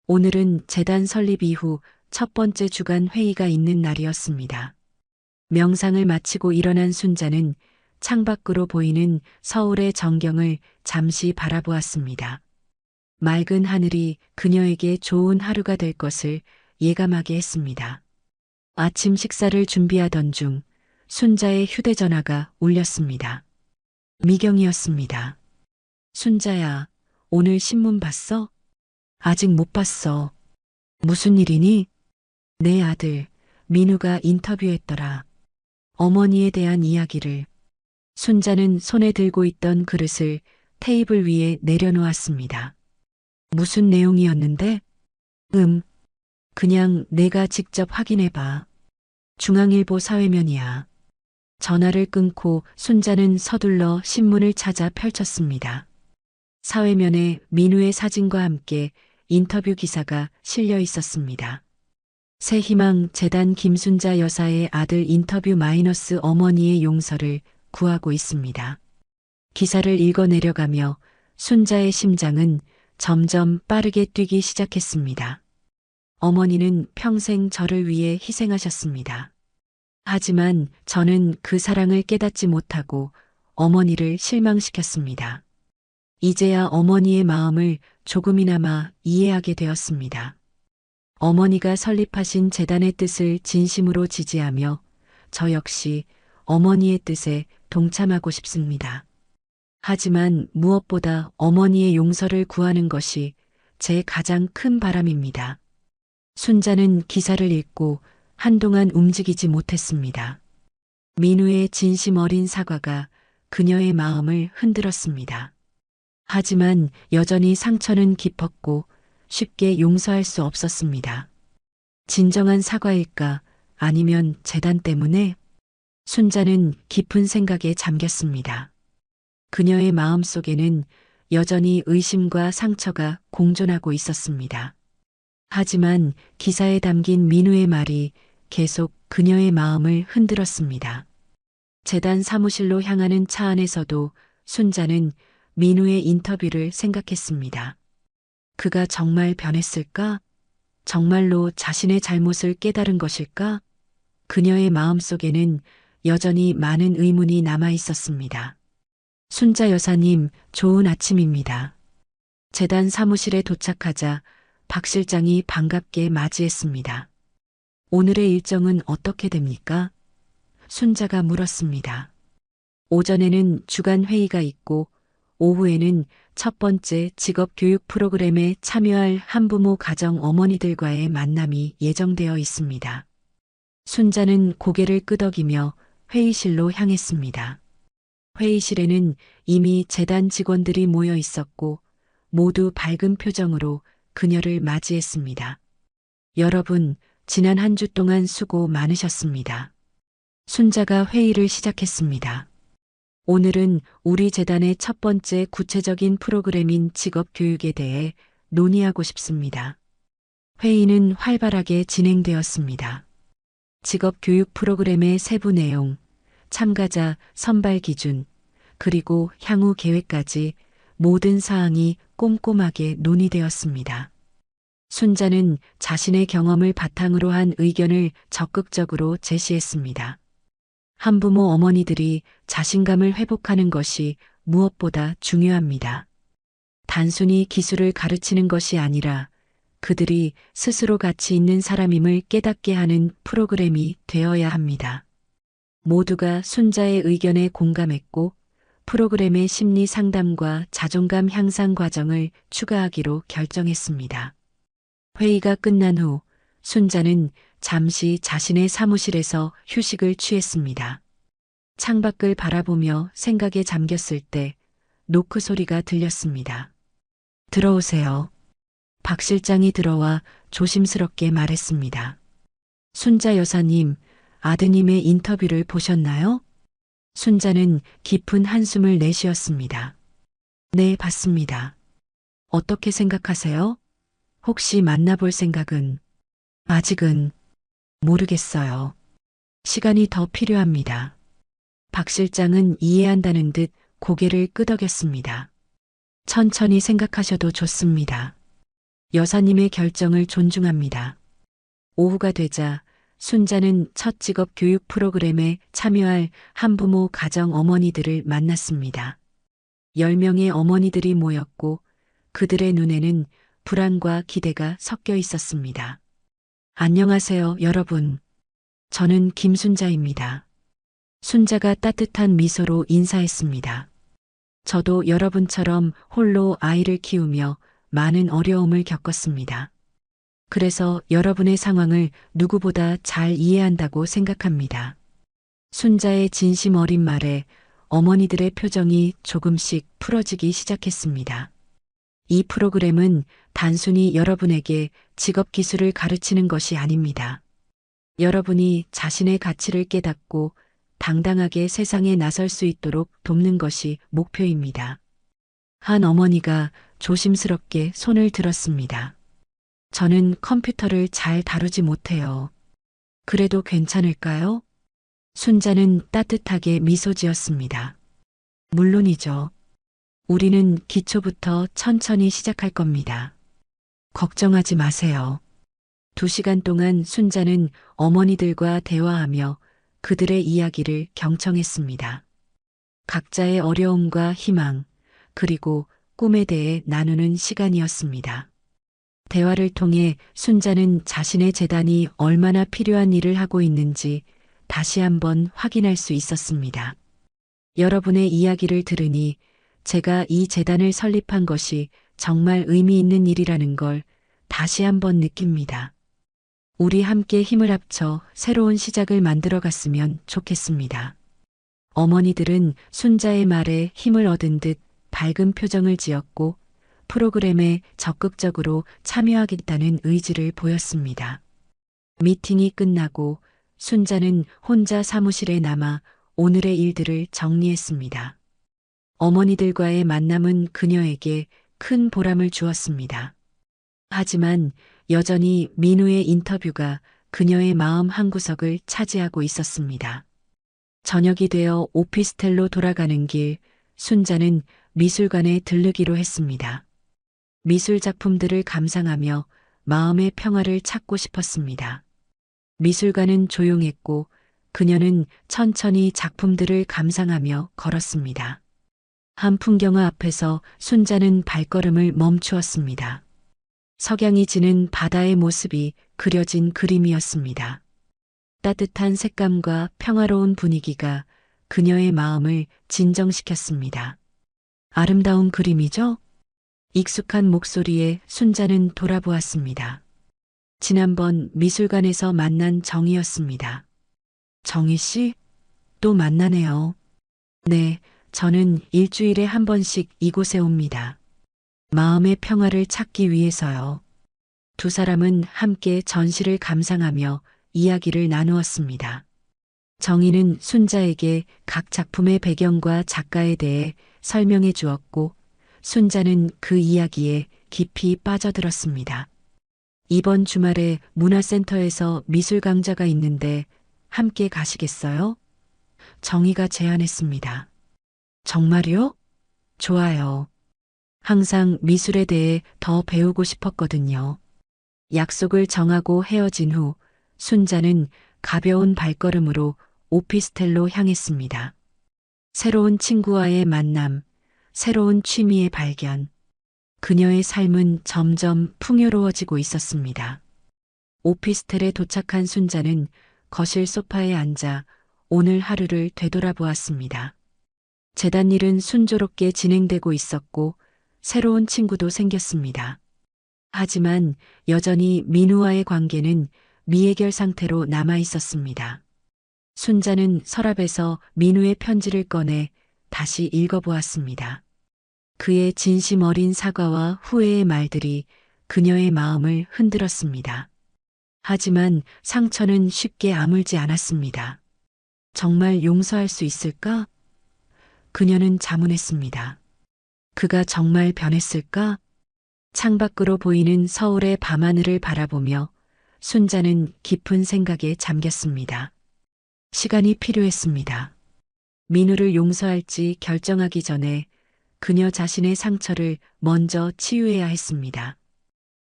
오늘은 재단 설립 이후 첫 번째 주간 회의가 있는 날이었습니다. 명상을 마치고 일어난 순자는 창밖으로 보이는 서울의 전경을 잠시 바라보았습니다. 맑은 하늘이 그녀에게 좋은 하루가 될 것을 예감하게 했습니다. 아침 식사를 준비하던 중 순자의 휴대전화가 울렸습니다. 미경이었습니다. 순자야, 오늘 신문 봤어? 아직 못 봤어. 무슨 일이니? 내 아들, 민우가 인터뷰했더라. 어머니에 대한 이야기를. 순자는 손에 들고 있던 그릇을 테이블 위에 내려놓았습니다. 무슨 내용이었는데? 그냥 내가 직접 확인해봐. 중앙일보 사회면이야. 전화를 끊고 순자는 서둘러 신문을 찾아 펼쳤습니다. 사회면에 민우의 사진과 함께 인터뷰 기사가 실려 있었습니다. 새희망 재단 김순자 여사의 아들 인터뷰 마이너스 어머니의 용서를 구하고 있습니다. 기사를 읽어 내려가며 순자의 심장은 점점 빠르게 뛰기 시작했습니다. 어머니는 평생 저를 위해 희생하셨습니다. 하지만 저는 그 사랑을 깨닫지 못하고 어머니를 실망시켰습니다. 이제야 어머니의 마음을 조금이나마 이해하게 되었습니다. 어머니가 설립하신 재단의 뜻을 진심으로 지지하며 저 역시 어머니의 뜻에 동참하고 싶습니다. 하지만 무엇보다 어머니의 용서를 구하는 것이 제 가장 큰 바람입니다. 순자는 기사를 읽고 한동안 움직이지 못했습니다. 민우의 진심 어린 사과가 그녀의 마음을 흔들었습니다. 하지만 여전히 상처는 깊었고 쉽게 용서할 수 없었습니다. 진정한 사과일까? 아니면 재단 때문에? 순자는 깊은 생각에 잠겼습니다. 그녀의 마음속에는 여전히 의심과 상처가 공존하고 있었습니다. 하지만 기사에 담긴 민우의 말이 계속 그녀의 마음을 흔들었습니다. 재단 사무실로 향하는 차 안에서도 순자는 민우의 인터뷰를 생각했습니다. 그가 정말 변했을까? 정말로 자신의 잘못을 깨달은 것일까? 그녀의 마음속에는 여전히 많은 의문이 남아 있었습니다. 순자 여사님, 좋은 아침입니다. 재단 사무실에 도착하자 박 실장이 반갑게 맞이했습니다. 오늘의 일정은 어떻게 됩니까? 순자가 물었습니다. 오전에는 주간 회의가 있고 오후에는 첫 번째 직업교육 프로그램에 참여할 한부모 가정 어머니들과의 만남이 예정되어 있습니다. 순자는 고개를 끄덕이며 회의실로 향했습니다. 회의실에는 이미 재단 직원들이 모여 있었고 모두 밝은 표정으로 그녀를 맞이했습니다. 여러분, 지난 한 주 동안 수고 많으셨습니다. 순자가 회의를 시작했습니다. 오늘은 우리 재단의 첫 번째 구체적인 프로그램인 직업교육에 대해 논의하고 싶습니다. 회의는 활발하게 진행되었습니다. 직업교육 프로그램의 세부 내용, 참가자 선발 기준, 그리고 향후 계획까지 모든 사항이 꼼꼼하게 논의되었습니다. 순자는 자신의 경험을 바탕으로 한 의견을 적극적으로 제시했습니다. 한부모 어머니들이 자신감을 회복하는 것이 무엇보다 중요합니다. 단순히 기술을 가르치는 것이 아니라 그들이 스스로 가치 있는 사람임을 깨닫게 하는 프로그램이 되어야 합니다. 모두가 순자의 의견에 공감했고 프로그램의 심리 상담과 자존감 향상 과정을 추가하기로 결정했습니다. 회의가 끝난 후 순자는 잠시 자신의 사무실에서 휴식을 취했습니다. 창밖을 바라보며 생각에 잠겼을 때 노크 소리가 들렸습니다. 들어오세요. 박 실장이 들어와 조심스럽게 말했습니다. 순자 여사님, 아드님의 인터뷰를 보셨나요? 순자는 깊은 한숨을 내쉬었습니다. 네, 봤습니다. 어떻게 생각하세요? 혹시 만나볼 생각은? 아직은 모르겠어요. 시간이 더 필요합니다. 박 실장은 이해한다는 듯 고개를 끄덕였습니다. 천천히 생각하셔도 좋습니다. 여사님의 결정을 존중합니다. 오후가 되자 순자는 첫 직업 교육 프로그램에 참여할 한부모 가정 어머니들을 만났습니다. 10명의 어머니들이 모였고 그들의 눈에는 불안과 기대가 섞여 있었습니다. 안녕하세요, 여러분. 저는 김순자입니다. 순자가 따뜻한 미소로 인사했습니다. 저도 여러분처럼 홀로 아이를 키우며 많은 어려움을 겪었습니다. 그래서 여러분의 상황을 누구보다 잘 이해한다고 생각합니다. 순자의 진심 어린 말에 어머니들의 표정이 조금씩 풀어지기 시작했습니다. 이 프로그램은 단순히 여러분에게 직업 기술을 가르치는 것이 아닙니다. 여러분이 자신의 가치를 깨닫고 당당하게 세상에 나설 수 있도록 돕는 것이 목표입니다. 한 어머니가 조심스럽게 손을 들었습니다. 저는 컴퓨터를 잘 다루지 못해요. 그래도 괜찮을까요? 순자는 따뜻하게 미소 지었습니다. 물론이죠. 우리는 기초부터 천천히 시작할 겁니다. 걱정하지 마세요. 2시간 동안 순자는 어머니들과 대화하며 그들의 이야기를 경청했습니다. 각자의 어려움과 희망, 그리고 꿈에 대해 나누는 시간이었습니다. 대화를 통해 순자는 자신의 재단이 얼마나 필요한 일을 하고 있는지 다시 한번 확인할 수 있었습니다. 여러분의 이야기를 들으니 제가 이 재단을 설립한 것이 정말 의미 있는 일이라는 걸 다시 한번 느낍니다. 우리 함께 힘을 합쳐 새로운 시작을 만들어 갔으면 좋겠습니다. 어머니들은 순자의 말에 힘을 얻은 듯 밝은 표정을 지었고 프로그램에 적극적으로 참여하겠다는 의지를 보였습니다. 미팅이 끝나고 순자는 혼자 사무실에 남아 오늘의 일들을 정리했습니다. 어머니들과의 만남은 그녀에게 큰 보람을 주었습니다. 하지만 여전히 민우의 인터뷰가 그녀의 마음 한구석을 차지하고 있었습니다. 저녁이 되어 오피스텔로 돌아가는 길, 순자는 미술관에 들르기로 했습니다. 미술 작품들을 감상하며 마음의 평화를 찾고 싶었습니다. 미술관은 조용했고 그녀는 천천히 작품들을 감상하며 걸었습니다. 한 풍경화 앞에서 순자는 발걸음을 멈추었습니다. 석양이 지는 바다의 모습이 그려진 그림이었습니다. 따뜻한 색감과 평화로운 분위기가 그녀의 마음을 진정시켰습니다. 아름다운 그림이죠? 익숙한 목소리에 순자는 돌아보았습니다. 지난번 미술관에서 만난 정희였습니다. 정희 씨? 또 만나네요. 네, 저는 일주일에 한 번씩 이곳에 옵니다. 마음의 평화를 찾기 위해서요. 두 사람은 함께 전시를 감상하며 이야기를 나누었습니다. 정희는 순자에게 각 작품의 배경과 작가에 대해 설명해 주었고, 순자는 그 이야기에 깊이 빠져들었습니다. 이번 주말에 문화센터에서 미술 강좌가 있는데 함께 가시겠어요? 정희가 제안했습니다. 정말요? 좋아요. 항상 미술에 대해 더 배우고 싶었거든요. 약속을 정하고 헤어진 후 순자는 가벼운 발걸음으로 오피스텔로 향했습니다. 새로운 친구와의 만남, 새로운 취미의 발견. 그녀의 삶은 점점 풍요로워지고 있었습니다. 오피스텔에 도착한 순자는 거실 소파에 앉아 오늘 하루를 되돌아보았습니다. 재단일은 순조롭게 진행되고 있었고 새로운 친구도 생겼습니다. 하지만 여전히 민우와의 관계는 미해결 상태로 남아 있었습니다. 순자는 서랍에서 민우의 편지를 꺼내 다시 읽어보았습니다. 그의 진심 어린 사과와 후회의 말들이 그녀의 마음을 흔들었습니다. 하지만 상처는 쉽게 아물지 않았습니다. 정말 용서할 수 있을까? 그녀는 자문했습니다. 그가 정말 변했을까? 창밖으로 보이는 서울의 밤하늘을 바라보며 순자는 깊은 생각에 잠겼습니다. 시간이 필요했습니다. 민우를 용서할지 결정하기 전에 그녀 자신의 상처를 먼저 치유해야 했습니다.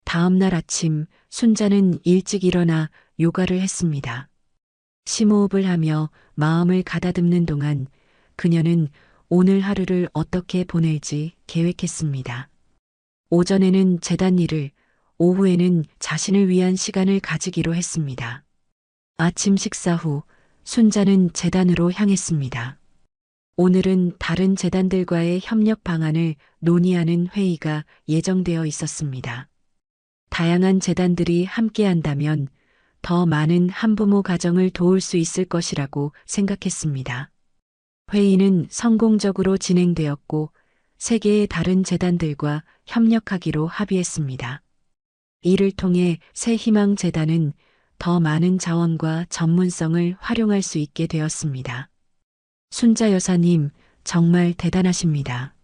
다음 날 아침 순자는 일찍 일어나 요가를 했습니다. 심호흡을 하며 마음을 가다듬는 동안 그녀는 오늘 하루를 어떻게 보낼지 계획했습니다. 오전에는 재단 일을, 오후에는 자신을 위한 시간을 가지기로 했습니다. 아침 식사 후 순자는 재단으로 향했습니다. 오늘은 다른 재단들과의 협력 방안을 논의하는 회의가 예정되어 있었습니다. 다양한 재단들이 함께한다면 더 많은 한부모 가정을 도울 수 있을 것이라고 생각했습니다. 회의는 성공적으로 진행되었고 3개의 다른 재단들과 협력하기로 합의했습니다. 이를 통해 새희망재단은 더 많은 자원과 전문성을 활용할 수 있게 되었습니다. 순자 여사님, 정말 대단하십니다.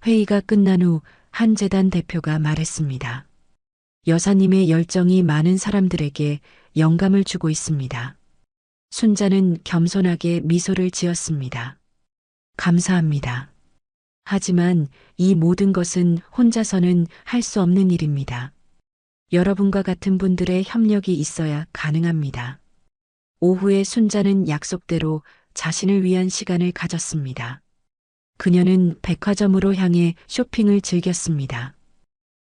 회의가 끝난 후 한 재단 대표가 말했습니다. 여사님의 열정이 많은 사람들에게 영감을 주고 있습니다. 순자는 겸손하게 미소를 지었습니다. 감사합니다. 하지만 이 모든 것은 혼자서는 할 수 없는 일입니다. 여러분과 같은 분들의 협력이 있어야 가능합니다. 오후에 순자는 약속대로 자신을 위한 시간을 가졌습니다. 그녀는 백화점으로 향해 쇼핑을 즐겼습니다.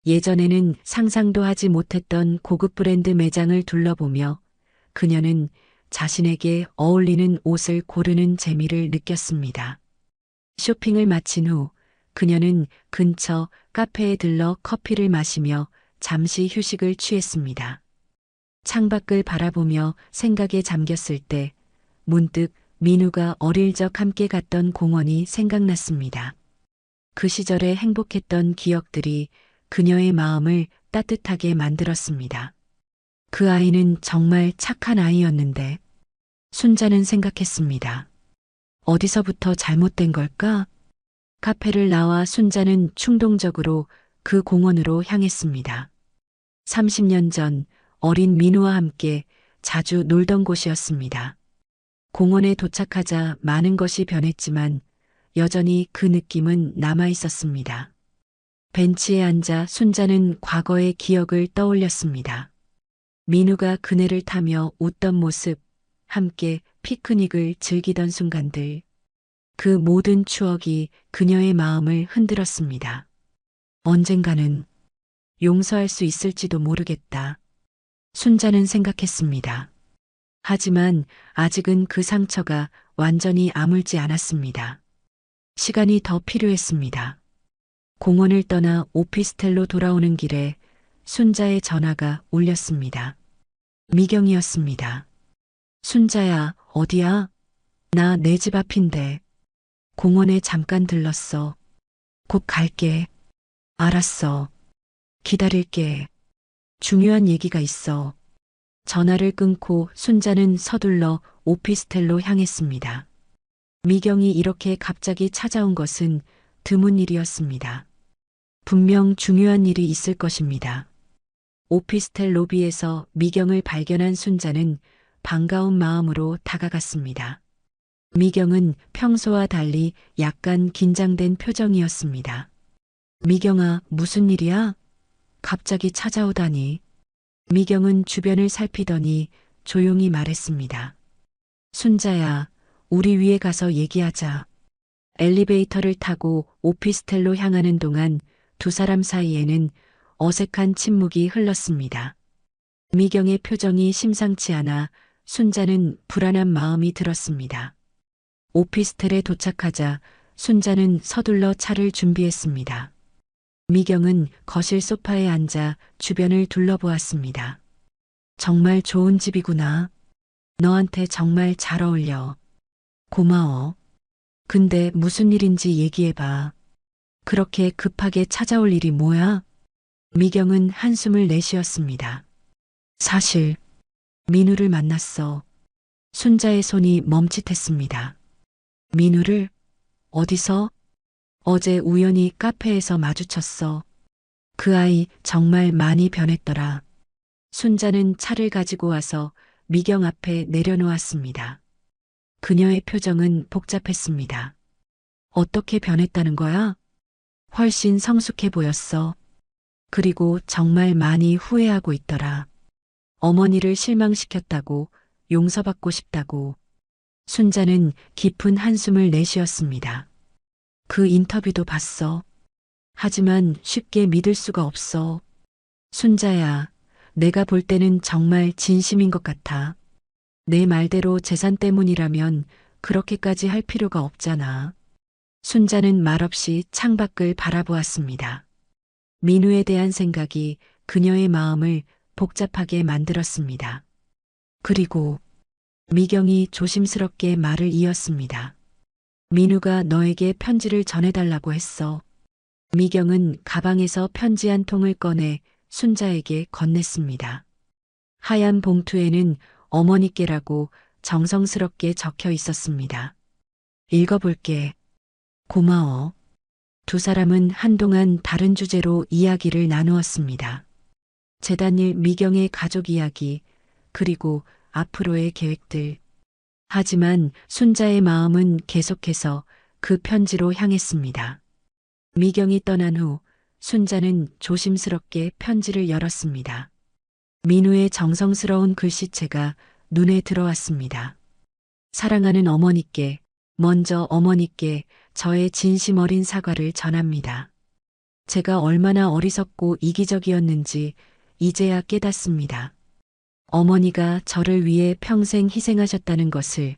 예전에는 상상도 하지 못했던 고급 브랜드 매장을 둘러보며 그녀는 자신에게 어울리는 옷을 고르는 재미를 느꼈습니다. 쇼핑을 마친 후 그녀는 근처 카페에 들러 커피를 마시며 잠시 휴식을 취했습니다. 창밖을 바라보며 생각에 잠겼을 때 문득 민우가 어릴 적 함께 갔던 공원이 생각났습니다. 그 시절에 행복했던 기억들이 그녀의 마음을 따뜻하게 만들었습니다. 그 아이는 정말 착한 아이였는데 순자는 생각했습니다. 어디서부터 잘못된 걸까? 카페를 나와 순자는 충동적으로 그 공원으로 향했습니다. 30년 전 어린 민우와 함께 자주 놀던 곳이었습니다. 공원에 도착하자 많은 것이 변했지만 여전히 그 느낌은 남아 있었습니다. 벤치에 앉아 순자는 과거의 기억을 떠올렸습니다. 민우가 그네를 타며 웃던 모습, 함께 피크닉을 즐기던 순간들. 그 모든 추억이 그녀의 마음을 흔들었습니다. 언젠가는 용서할 수 있을지도 모르겠다. 순자는 생각했습니다. 하지만 아직은 그 상처가 완전히 아물지 않았습니다. 시간이 더 필요했습니다. 공원을 떠나 오피스텔로 돌아오는 길에 순자의 전화가 울렸습니다. 미경이었습니다. 순자야, 어디야? 나 내 집 앞인데. 공원에 잠깐 들렀어. 곧 갈게. 알았어. 기다릴게. 중요한 얘기가 있어. 전화를 끊고 순자는 서둘러 오피스텔로 향했습니다. 미경이 이렇게 갑자기 찾아온 것은 드문 일이었습니다. 분명 중요한 일이 있을 것입니다. 오피스텔 로비에서 미경을 발견한 순자는 반가운 마음으로 다가갔습니다. 미경은 평소와 달리 약간 긴장된 표정이었습니다. 미경아, 무슨 일이야? 갑자기 찾아오다니. 미경은 주변을 살피더니 조용히 말했습니다. 순자야, 우리 위에 가서 얘기하자. 엘리베이터를 타고 오피스텔로 향하는 동안 두 사람 사이에는 어색한 침묵이 흘렀습니다. 미경의 표정이 심상치 않아 순자는 불안한 마음이 들었습니다. 오피스텔에 도착하자 순자는 서둘러 차를 준비했습니다. 미경은 거실 소파에 앉아 주변을 둘러보았습니다. 정말 좋은 집이구나. 너한테 정말 잘 어울려. 고마워. 근데 무슨 일인지 얘기해봐. 그렇게 급하게 찾아올 일이 뭐야? 미경은 한숨을 내쉬었습니다. 사실 민우를 만났어. 순자의 손이 멈칫했습니다. 민우를? 어디서? 어제 우연히 카페에서 마주쳤어. 그 아이 정말 많이 변했더라. 순자는 차를 가지고 와서 미경 앞에 내려놓았습니다. 그녀의 표정은 복잡했습니다. 어떻게 변했다는 거야? 훨씬 성숙해 보였어. 그리고 정말 많이 후회하고 있더라. 어머니를 실망시켰다고, 용서받고 싶다고. 순자는 깊은 한숨을 내쉬었습니다. 그 인터뷰도 봤어. 하지만 쉽게 믿을 수가 없어. 순자야, 내가 볼 때는 정말 진심인 것 같아. 내 말대로 재산 때문이라면 그렇게까지 할 필요가 없잖아. 순자는 말없이 창밖을 바라보았습니다. 민우에 대한 생각이 그녀의 마음을 복잡하게 만들었습니다. 그리고 미경이 조심스럽게 말을 이었습니다. 민우가 너에게 편지를 전해달라고 했어. 미경은 가방에서 편지 한 통을 꺼내 순자에게 건넸습니다. 하얀 봉투에는 어머니께라고 정성스럽게 적혀 있었습니다. 읽어볼게. 고마워. 두 사람은 한동안 다른 주제로 이야기를 나누었습니다. 재단일 미경의 가족 이야기, 그리고 앞으로의 계획들. 하지만 순자의 마음은 계속해서 그 편지로 향했습니다. 미경이 떠난 후 순자는 조심스럽게 편지를 열었습니다. 민우의 정성스러운 글씨체가 눈에 들어왔습니다. 사랑하는 어머니께, 먼저 어머니께 저의 진심 어린 사과를 전합니다. 제가 얼마나 어리석고 이기적이었는지 이제야 깨닫습니다. 어머니가 저를 위해 평생 희생하셨다는 것을,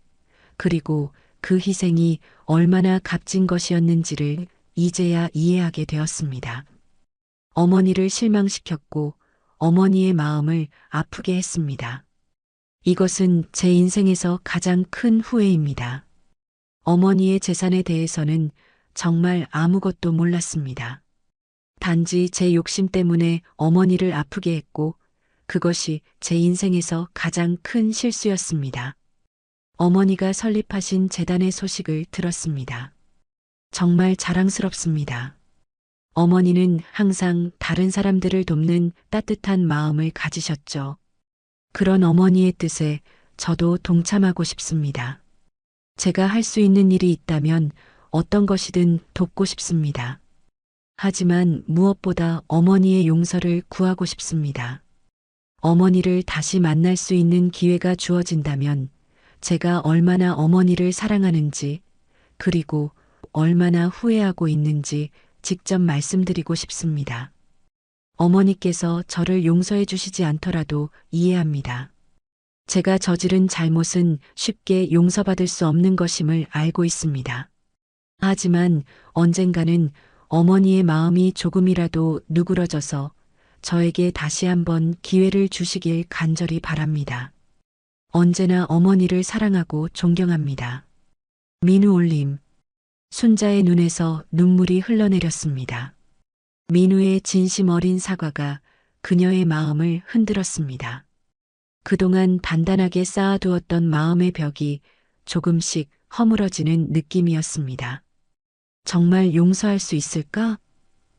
그리고 그 희생이 얼마나 값진 것이었는지를 이제야 이해하게 되었습니다. 어머니를 실망시켰고 어머니의 마음을 아프게 했습니다. 이것은 제 인생에서 가장 큰 후회입니다. 어머니의 재산에 대해서는 정말 아무것도 몰랐습니다. 단지 제 욕심 때문에 어머니를 아프게 했고 그것이 제 인생에서 가장 큰 실수였습니다. 어머니가 설립하신 재단의 소식을 들었습니다. 정말 자랑스럽습니다. 어머니는 항상 다른 사람들을 돕는 따뜻한 마음을 가지셨죠. 그런 어머니의 뜻에 저도 동참하고 싶습니다. 제가 할 수 있는 일이 있다면 어떤 것이든 돕고 싶습니다. 하지만 무엇보다 어머니의 용서를 구하고 싶습니다. 어머니를 다시 만날 수 있는 기회가 주어진다면 제가 얼마나 어머니를 사랑하는지, 그리고 얼마나 후회하고 있는지 직접 말씀드리고 싶습니다. 어머니께서 저를 용서해 주시지 않더라도 이해합니다. 제가 저지른 잘못은 쉽게 용서받을 수 없는 것임을 알고 있습니다. 하지만 언젠가는 어머니의 마음이 조금이라도 누그러져서 저에게 다시 한번 기회를 주시길 간절히 바랍니다. 언제나 어머니를 사랑하고 존경합니다. 민우 올림. 순자의 눈에서 눈물이 흘러내렸습니다. 민우의 진심 어린 사과가 그녀의 마음을 흔들었습니다. 그동안 단단하게 쌓아두었던 마음의 벽이 조금씩 허물어지는 느낌이었습니다. 정말 용서할 수 있을까?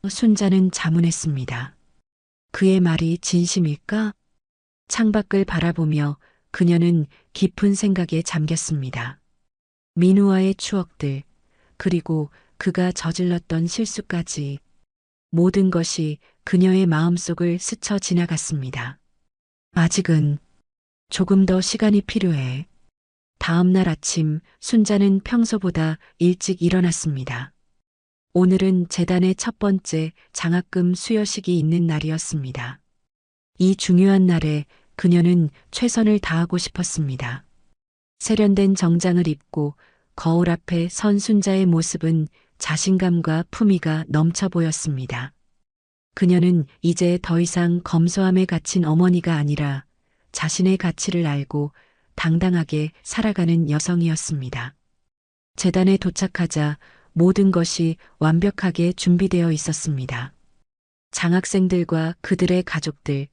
순자는 자문했습니다. 그의 말이 진심일까? 창밖을 바라보며 그녀는 깊은 생각에 잠겼습니다. 민우와의 추억들, 그리고 그가 저질렀던 실수까지 모든 것이 그녀의 마음속을 스쳐 지나갔습니다. 아직은 조금 더 시간이 필요해. 다음 날 아침 순자는 평소보다 일찍 일어났습니다. 오늘은 재단의 첫 번째 장학금 수여식이 있는 날이었습니다. 이 중요한 날에 그녀는 최선을 다하고 싶었습니다. 세련된 정장을 입고 거울 앞에 선 순자의 모습은 자신감과 품위가 넘쳐 보였습니다. 그녀는 이제 더 이상 검소함에 갇힌 어머니가 아니라 자신의 가치를 알고 당당하게 살아가는 여성이었습니다. 재단에 도착하자 모든 것이 완벽하게 준비되어 있었습니다. 장학생들과 그들의 가족들,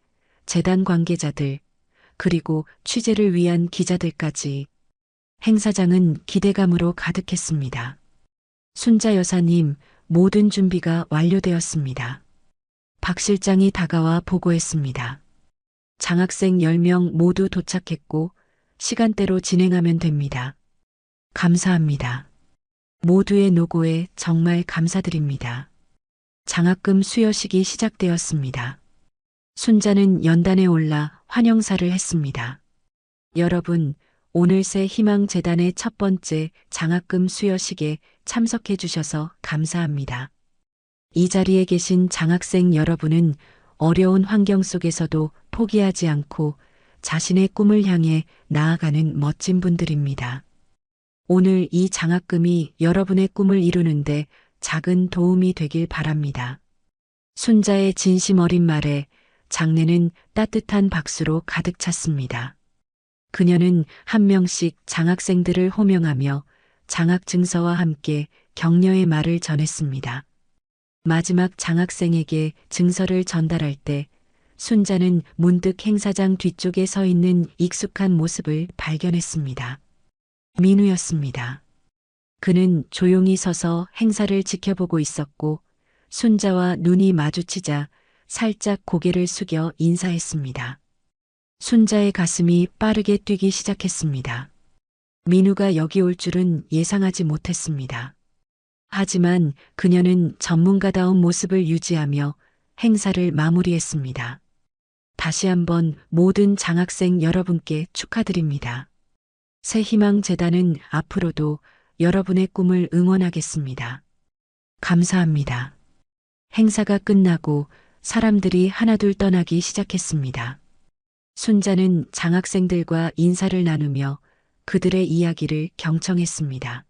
재단 관계자들, 그리고 취재를 위한 기자들까지 행사장은 기대감으로 가득했습니다. 순자 여사님, 모든 준비가 완료되었습니다. 박 실장이 다가와 보고했습니다. 장학생 10명 모두 도착했고 시간대로 진행하면 됩니다. 감사합니다. 모두의 노고에 정말 감사드립니다. 장학금 수여식이 시작되었습니다. 순자는 연단에 올라 환영사를 했습니다. 여러분, 오늘 새 희망재단의 첫 번째 장학금 수여식에 참석해 주셔서 감사합니다. 이 자리에 계신 장학생 여러분은 어려운 환경 속에서도 포기하지 않고 자신의 꿈을 향해 나아가는 멋진 분들입니다. 오늘 이 장학금이 여러분의 꿈을 이루는데 작은 도움이 되길 바랍니다. 순자의 진심 어린 말에 장내는 따뜻한 박수로 가득 찼습니다. 그녀는 한 명씩 장학생들을 호명하며 장학증서와 함께 격려의 말을 전했습니다. 마지막 장학생에게 증서를 전달할 때 순자는 문득 행사장 뒤쪽에 서 있는 익숙한 모습을 발견했습니다. 민우였습니다. 그는 조용히 서서 행사를 지켜보고 있었고 순자와 눈이 마주치자 살짝 고개를 숙여 인사했습니다. 순자의 가슴이 빠르게 뛰기 시작했습니다. 민우가 여기 올 줄은 예상하지 못했습니다. 하지만 그녀는 전문가다운 모습을 유지하며 행사를 마무리했습니다. 다시 한번 모든 장학생 여러분께 축하드립니다. 새희망재단은 앞으로도 여러분의 꿈을 응원하겠습니다. 감사합니다. 행사가 끝나고 사람들이 하나둘 떠나기 시작했습니다. 순자는 장학생들과 인사를 나누며 그들의 이야기를 경청했습니다.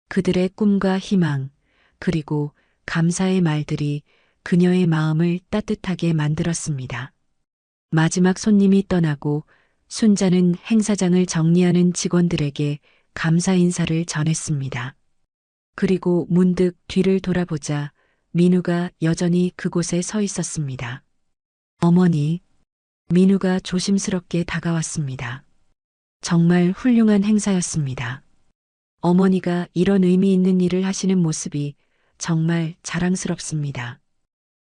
그들의 꿈과 희망, 그리고 감사의 말들이 그녀의 마음을 따뜻하게 만들었습니다. 마지막 손님이 떠나고 순자는 행사장을 정리하는 직원들에게 감사 인사를 전했습니다. 그리고 문득 뒤를 돌아보자 민우가 여전히 그곳에 서 있었습니다. 어머니, 민우가 조심스럽게 다가왔습니다. 정말 훌륭한 행사였습니다. 어머니가 이런 의미 있는 일을 하시는 모습이 정말 자랑스럽습니다.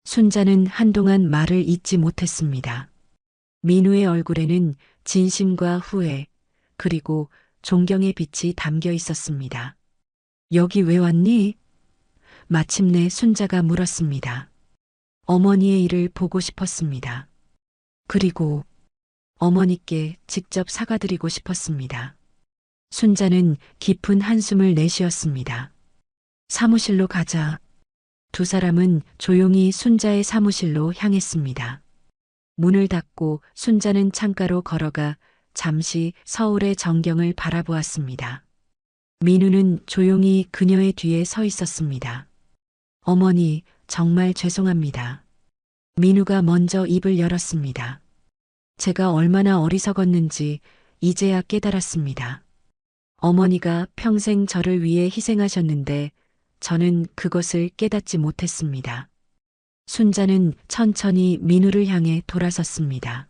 순자는 한동안 말을 잇지 못했습니다. 민우의 얼굴에는 진심과 후회, 그리고 존경의 빛이 담겨 있었습니다. 여기 왜 왔니? 마침내 순자가 물었습니다. 어머니의 일을 보고 싶었습니다. 그리고 어머니께 직접 사과드리고 싶었습니다. 순자는 깊은 한숨을 내쉬었습니다. 사무실로 가자. 두 사람은 조용히 순자의 사무실로 향했습니다. 문을 닫고 순자는 창가로 걸어가 잠시 서울의 전경을 바라보았습니다. 민우는 조용히 그녀의 뒤에 서 있었습니다. 어머니, 정말 죄송합니다. 민우가 먼저 입을 열었습니다. 제가 얼마나 어리석었는지 이제야 깨달았습니다. 어머니가 평생 저를 위해 희생하셨는데 저는 그것을 깨닫지 못했습니다. 순자는 천천히 민우를 향해 돌아섰습니다.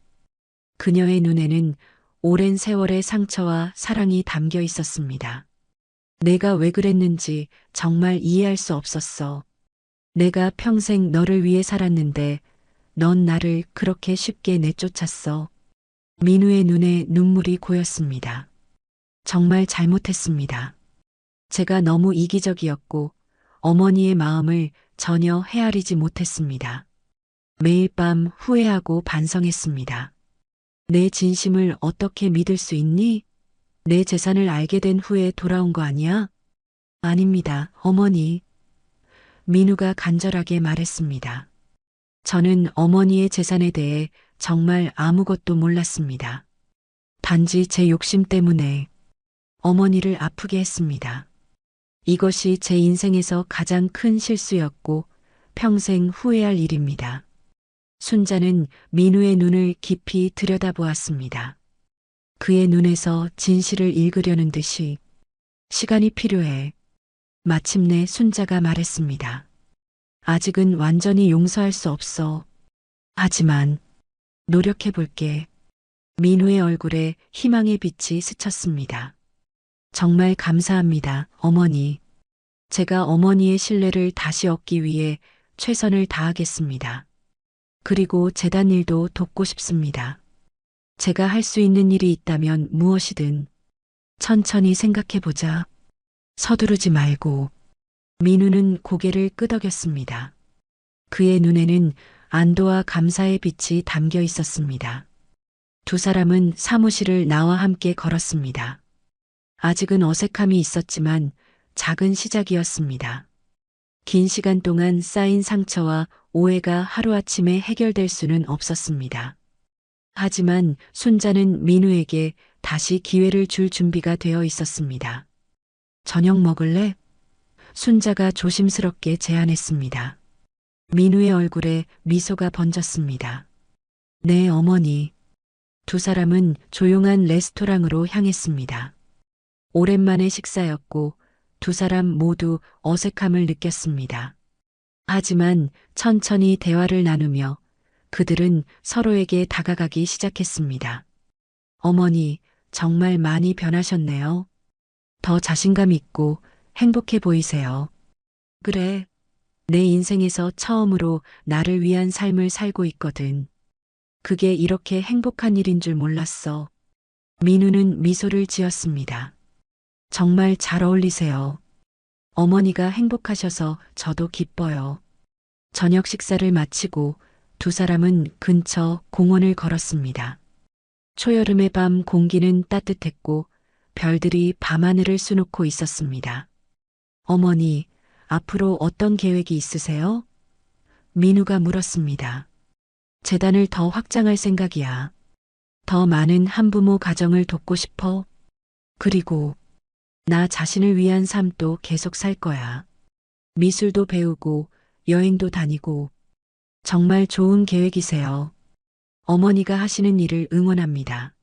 그녀의 눈에는 오랜 세월의 상처와 사랑이 담겨 있었습니다. 내가 왜 그랬는지 정말 이해할 수 없었어. 내가 평생 너를 위해 살았는데 넌 나를 그렇게 쉽게 내쫓았어. 민우의 눈에 눈물이 고였습니다. 정말 잘못했습니다. 제가 너무 이기적이었고 어머니의 마음을 전혀 헤아리지 못했습니다. 매일 밤 후회하고 반성했습니다. 내 진심을 어떻게 믿을 수 있니? 내 재산을 알게 된 후에 돌아온 거 아니야? 아닙니다, 어머니. 민우가 간절하게 말했습니다. 저는 어머니의 재산에 대해 정말 아무것도 몰랐습니다. 단지 제 욕심 때문에 어머니를 아프게 했습니다. 이것이 제 인생에서 가장 큰 실수였고 평생 후회할 일입니다. 순자는 민우의 눈을 깊이 들여다보았습니다. 그의 눈에서 진실을 읽으려는 듯이 시간이 필요해. 마침내 순자가 말했습니다. 아직은 완전히 용서할 수 없어. 하지만 노력해 볼게. 민우의 얼굴에 희망의 빛이 스쳤습니다. 정말 감사합니다, 어머니. 제가 어머니의 신뢰를 다시 얻기 위해 최선을 다하겠습니다. 그리고 재단 일도 돕고 싶습니다. 제가 할 수 있는 일이 있다면 무엇이든 천천히 생각해 보자. 서두르지 말고. 민우는 고개를 끄덕였습니다. 그의 눈에는 안도와 감사의 빛이 담겨 있었습니다. 두 사람은 사무실을 나와 함께 걸었습니다. 아직은 어색함이 있었지만 작은 시작이었습니다. 긴 시간 동안 쌓인 상처와 오해가 하루아침에 해결될 수는 없었습니다. 하지만 순자는 민우에게 다시 기회를 줄 준비가 되어 있었습니다. 저녁 먹을래? 순자가 조심스럽게 제안했습니다. 민우의 얼굴에 미소가 번졌습니다. 네, 어머니. 두 사람은 조용한 레스토랑으로 향했습니다. 오랜만의 식사였고 두 사람 모두 어색함을 느꼈습니다. 하지만 천천히 대화를 나누며 그들은 서로에게 다가가기 시작했습니다. 어머니, 정말 많이 변하셨네요. 더 자신감 있고 행복해 보이세요. 그래, 내 인생에서 처음으로 나를 위한 삶을 살고 있거든. 그게 이렇게 행복한 일인 줄 몰랐어. 민우는 미소를 지었습니다. 정말 잘 어울리세요. 어머니가 행복하셔서 저도 기뻐요. 저녁 식사를 마치고 두 사람은 근처 공원을 걸었습니다. 초여름의 밤 공기는 따뜻했고 별들이 밤하늘을 수놓고 있었습니다. 어머니, 앞으로 어떤 계획이 있으세요? 민우가 물었습니다. 재단을 더 확장할 생각이야. 더 많은 한부모 가정을 돕고 싶어. 그리고 나 자신을 위한 삶도 계속 살 거야. 미술도 배우고 여행도 다니고. 정말 좋은 계획이세요. 어머니가 하시는 일을 응원합니다.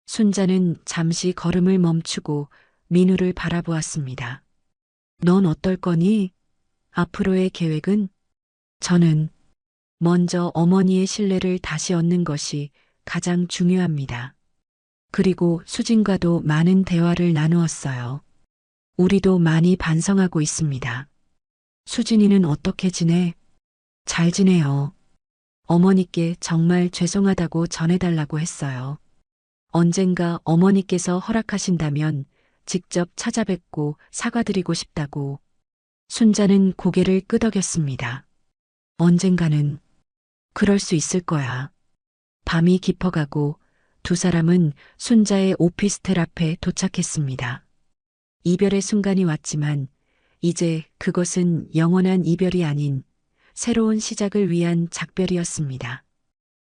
순자는 잠시 걸음을 멈추고 민우를 바라보았습니다. 넌 어떨 거니? 앞으로의 계획은? 저는 먼저 어머니의 신뢰를 다시 얻는 것이 가장 중요합니다. 그리고 수진과도 많은 대화를 나누었어요. 우리도 많이 반성하고 있습니다. 수진이는 어떻게 지내? 잘 지내요. 어머니께 정말 죄송하다고 전해달라고 했어요. 언젠가 어머니께서 허락하신다면 직접 찾아뵙고 사과드리고 싶다고. 순자는 고개를 끄덕였습니다. 언젠가는 그럴 수 있을 거야. 밤이 깊어가고 두 사람은 순자의 오피스텔 앞에 도착했습니다. 이별의 순간이 왔지만 이제 그것은 영원한 이별이 아닌 새로운 시작을 위한 작별이었습니다.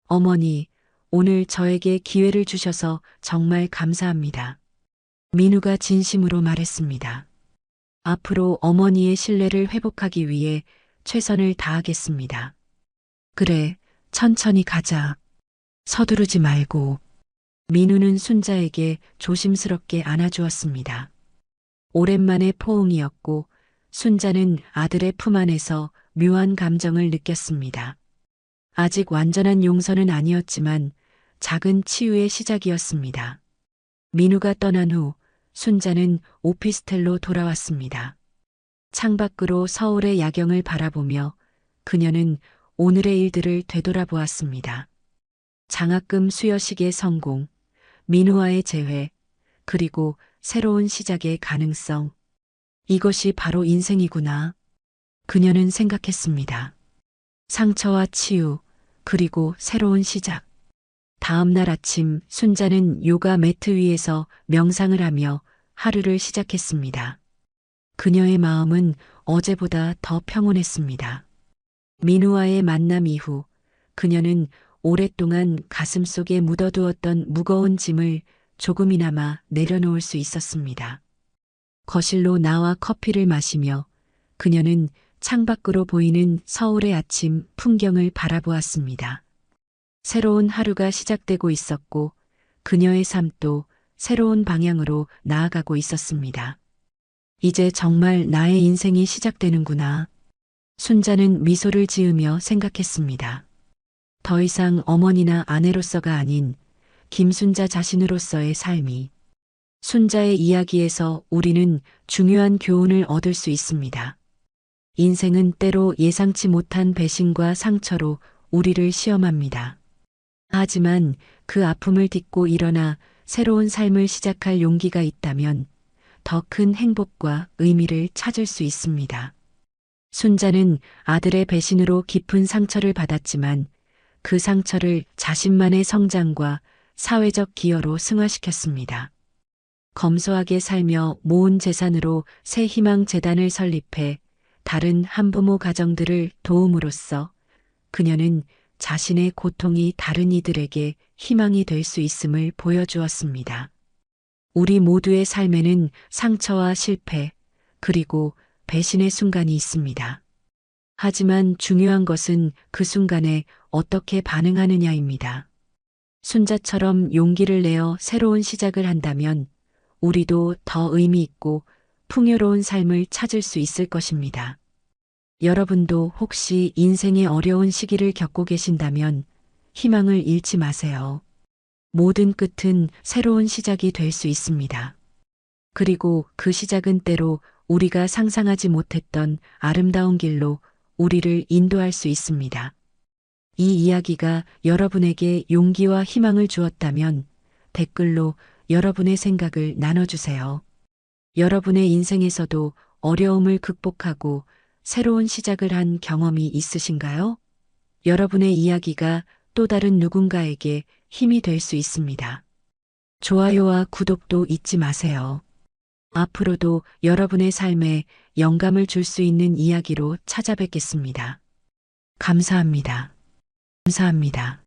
어머니, 오늘 저에게 기회를 주셔서 정말 감사합니다. 민우가 진심으로 말했습니다. 앞으로 어머니의 신뢰를 회복하기 위해 최선을 다하겠습니다. 그래, 천천히 가자. 서두르지 말고. 민우는 순자에게 조심스럽게 안아주었습니다. 오랜만의 포옹이었고 순자는 아들의 품 안에서 묘한 감정을 느꼈습니다. 아직 완전한 용서는 아니었지만 작은 치유의 시작이었습니다. 민우가 떠난 후 순자는 오피스텔로 돌아왔습니다. 창밖으로 서울의 야경을 바라보며 그녀는 오늘의 일들을 되돌아보았습니다. 장학금 수여식의 성공, 민우와의 재회, 그리고 새로운 시작의 가능성. 이것이 바로 인생이구나. 그녀는 생각했습니다. 상처와 치유, 그리고 새로운 시작. 다음 날 아침 순자는 요가 매트 위에서 명상을 하며 하루를 시작했습니다. 그녀의 마음은 어제보다 더 평온했습니다. 민우와의 만남 이후 그녀는 오랫동안 가슴속에 묻어두었던 무거운 짐을 조금이나마 내려놓을 수 있었습니다. 거실로 나와 커피를 마시며 그녀는 창밖으로 보이는 서울의 아침 풍경을 바라보았습니다. 새로운 하루가 시작되고 있었고 그녀의 삶도 새로운 방향으로 나아가고 있었습니다. 이제 정말 나의 인생이 시작되는구나. 순자는 미소를 지으며 생각했습니다. 더 이상 어머니나 아내로서가 아닌 김순자 자신으로서의 삶이. 순자의 이야기에서 우리는 중요한 교훈을 얻을 수 있습니다. 인생은 때로 예상치 못한 배신과 상처로 우리를 시험합니다. 하지만 그 아픔을 딛고 일어나 새로운 삶을 시작할 용기가 있다면 더 큰 행복과 의미를 찾을 수 있습니다. 순자는 아들의 배신으로 깊은 상처를 받았지만 그 상처를 자신만의 성장과 사회적 기여로 승화시켰습니다. 검소하게 살며 모은 재산으로 새 희망 재단을 설립해 다른 한부모 가정들을 도움으로써 그녀는 자신의 고통이 다른 이들에게 희망이 될 수 있음을 보여주었습니다. 우리 모두의 삶에는 상처와 실패, 그리고 배신의 순간이 있습니다. 하지만 중요한 것은 그 순간에 어떻게 반응하느냐입니다. 순자처럼 용기를 내어 새로운 시작을 한다면 우리도 더 의미 있고 풍요로운 삶을 찾을 수 있을 것입니다. 여러분도 혹시 인생의 어려운 시기를 겪고 계신다면 희망을 잃지 마세요. 모든 끝은 새로운 시작이 될 수 있습니다. 그리고 그 시작은 때로 우리가 상상하지 못했던 아름다운 길로 우리를 인도할 수 있습니다. 이 이야기가 여러분에게 용기와 희망을 주었다면 댓글로 여러분의 생각을 나눠주세요. 여러분의 인생에서도 어려움을 극복하고 새로운 시작을 한 경험이 있으신가요? 여러분의 이야기가 또 다른 누군가에게 힘이 될 수 있습니다. 좋아요와 구독도 잊지 마세요. 앞으로도 여러분의 삶에 영감을 줄 수 있는 이야기로 찾아뵙겠습니다. 감사합니다. 감사합니다.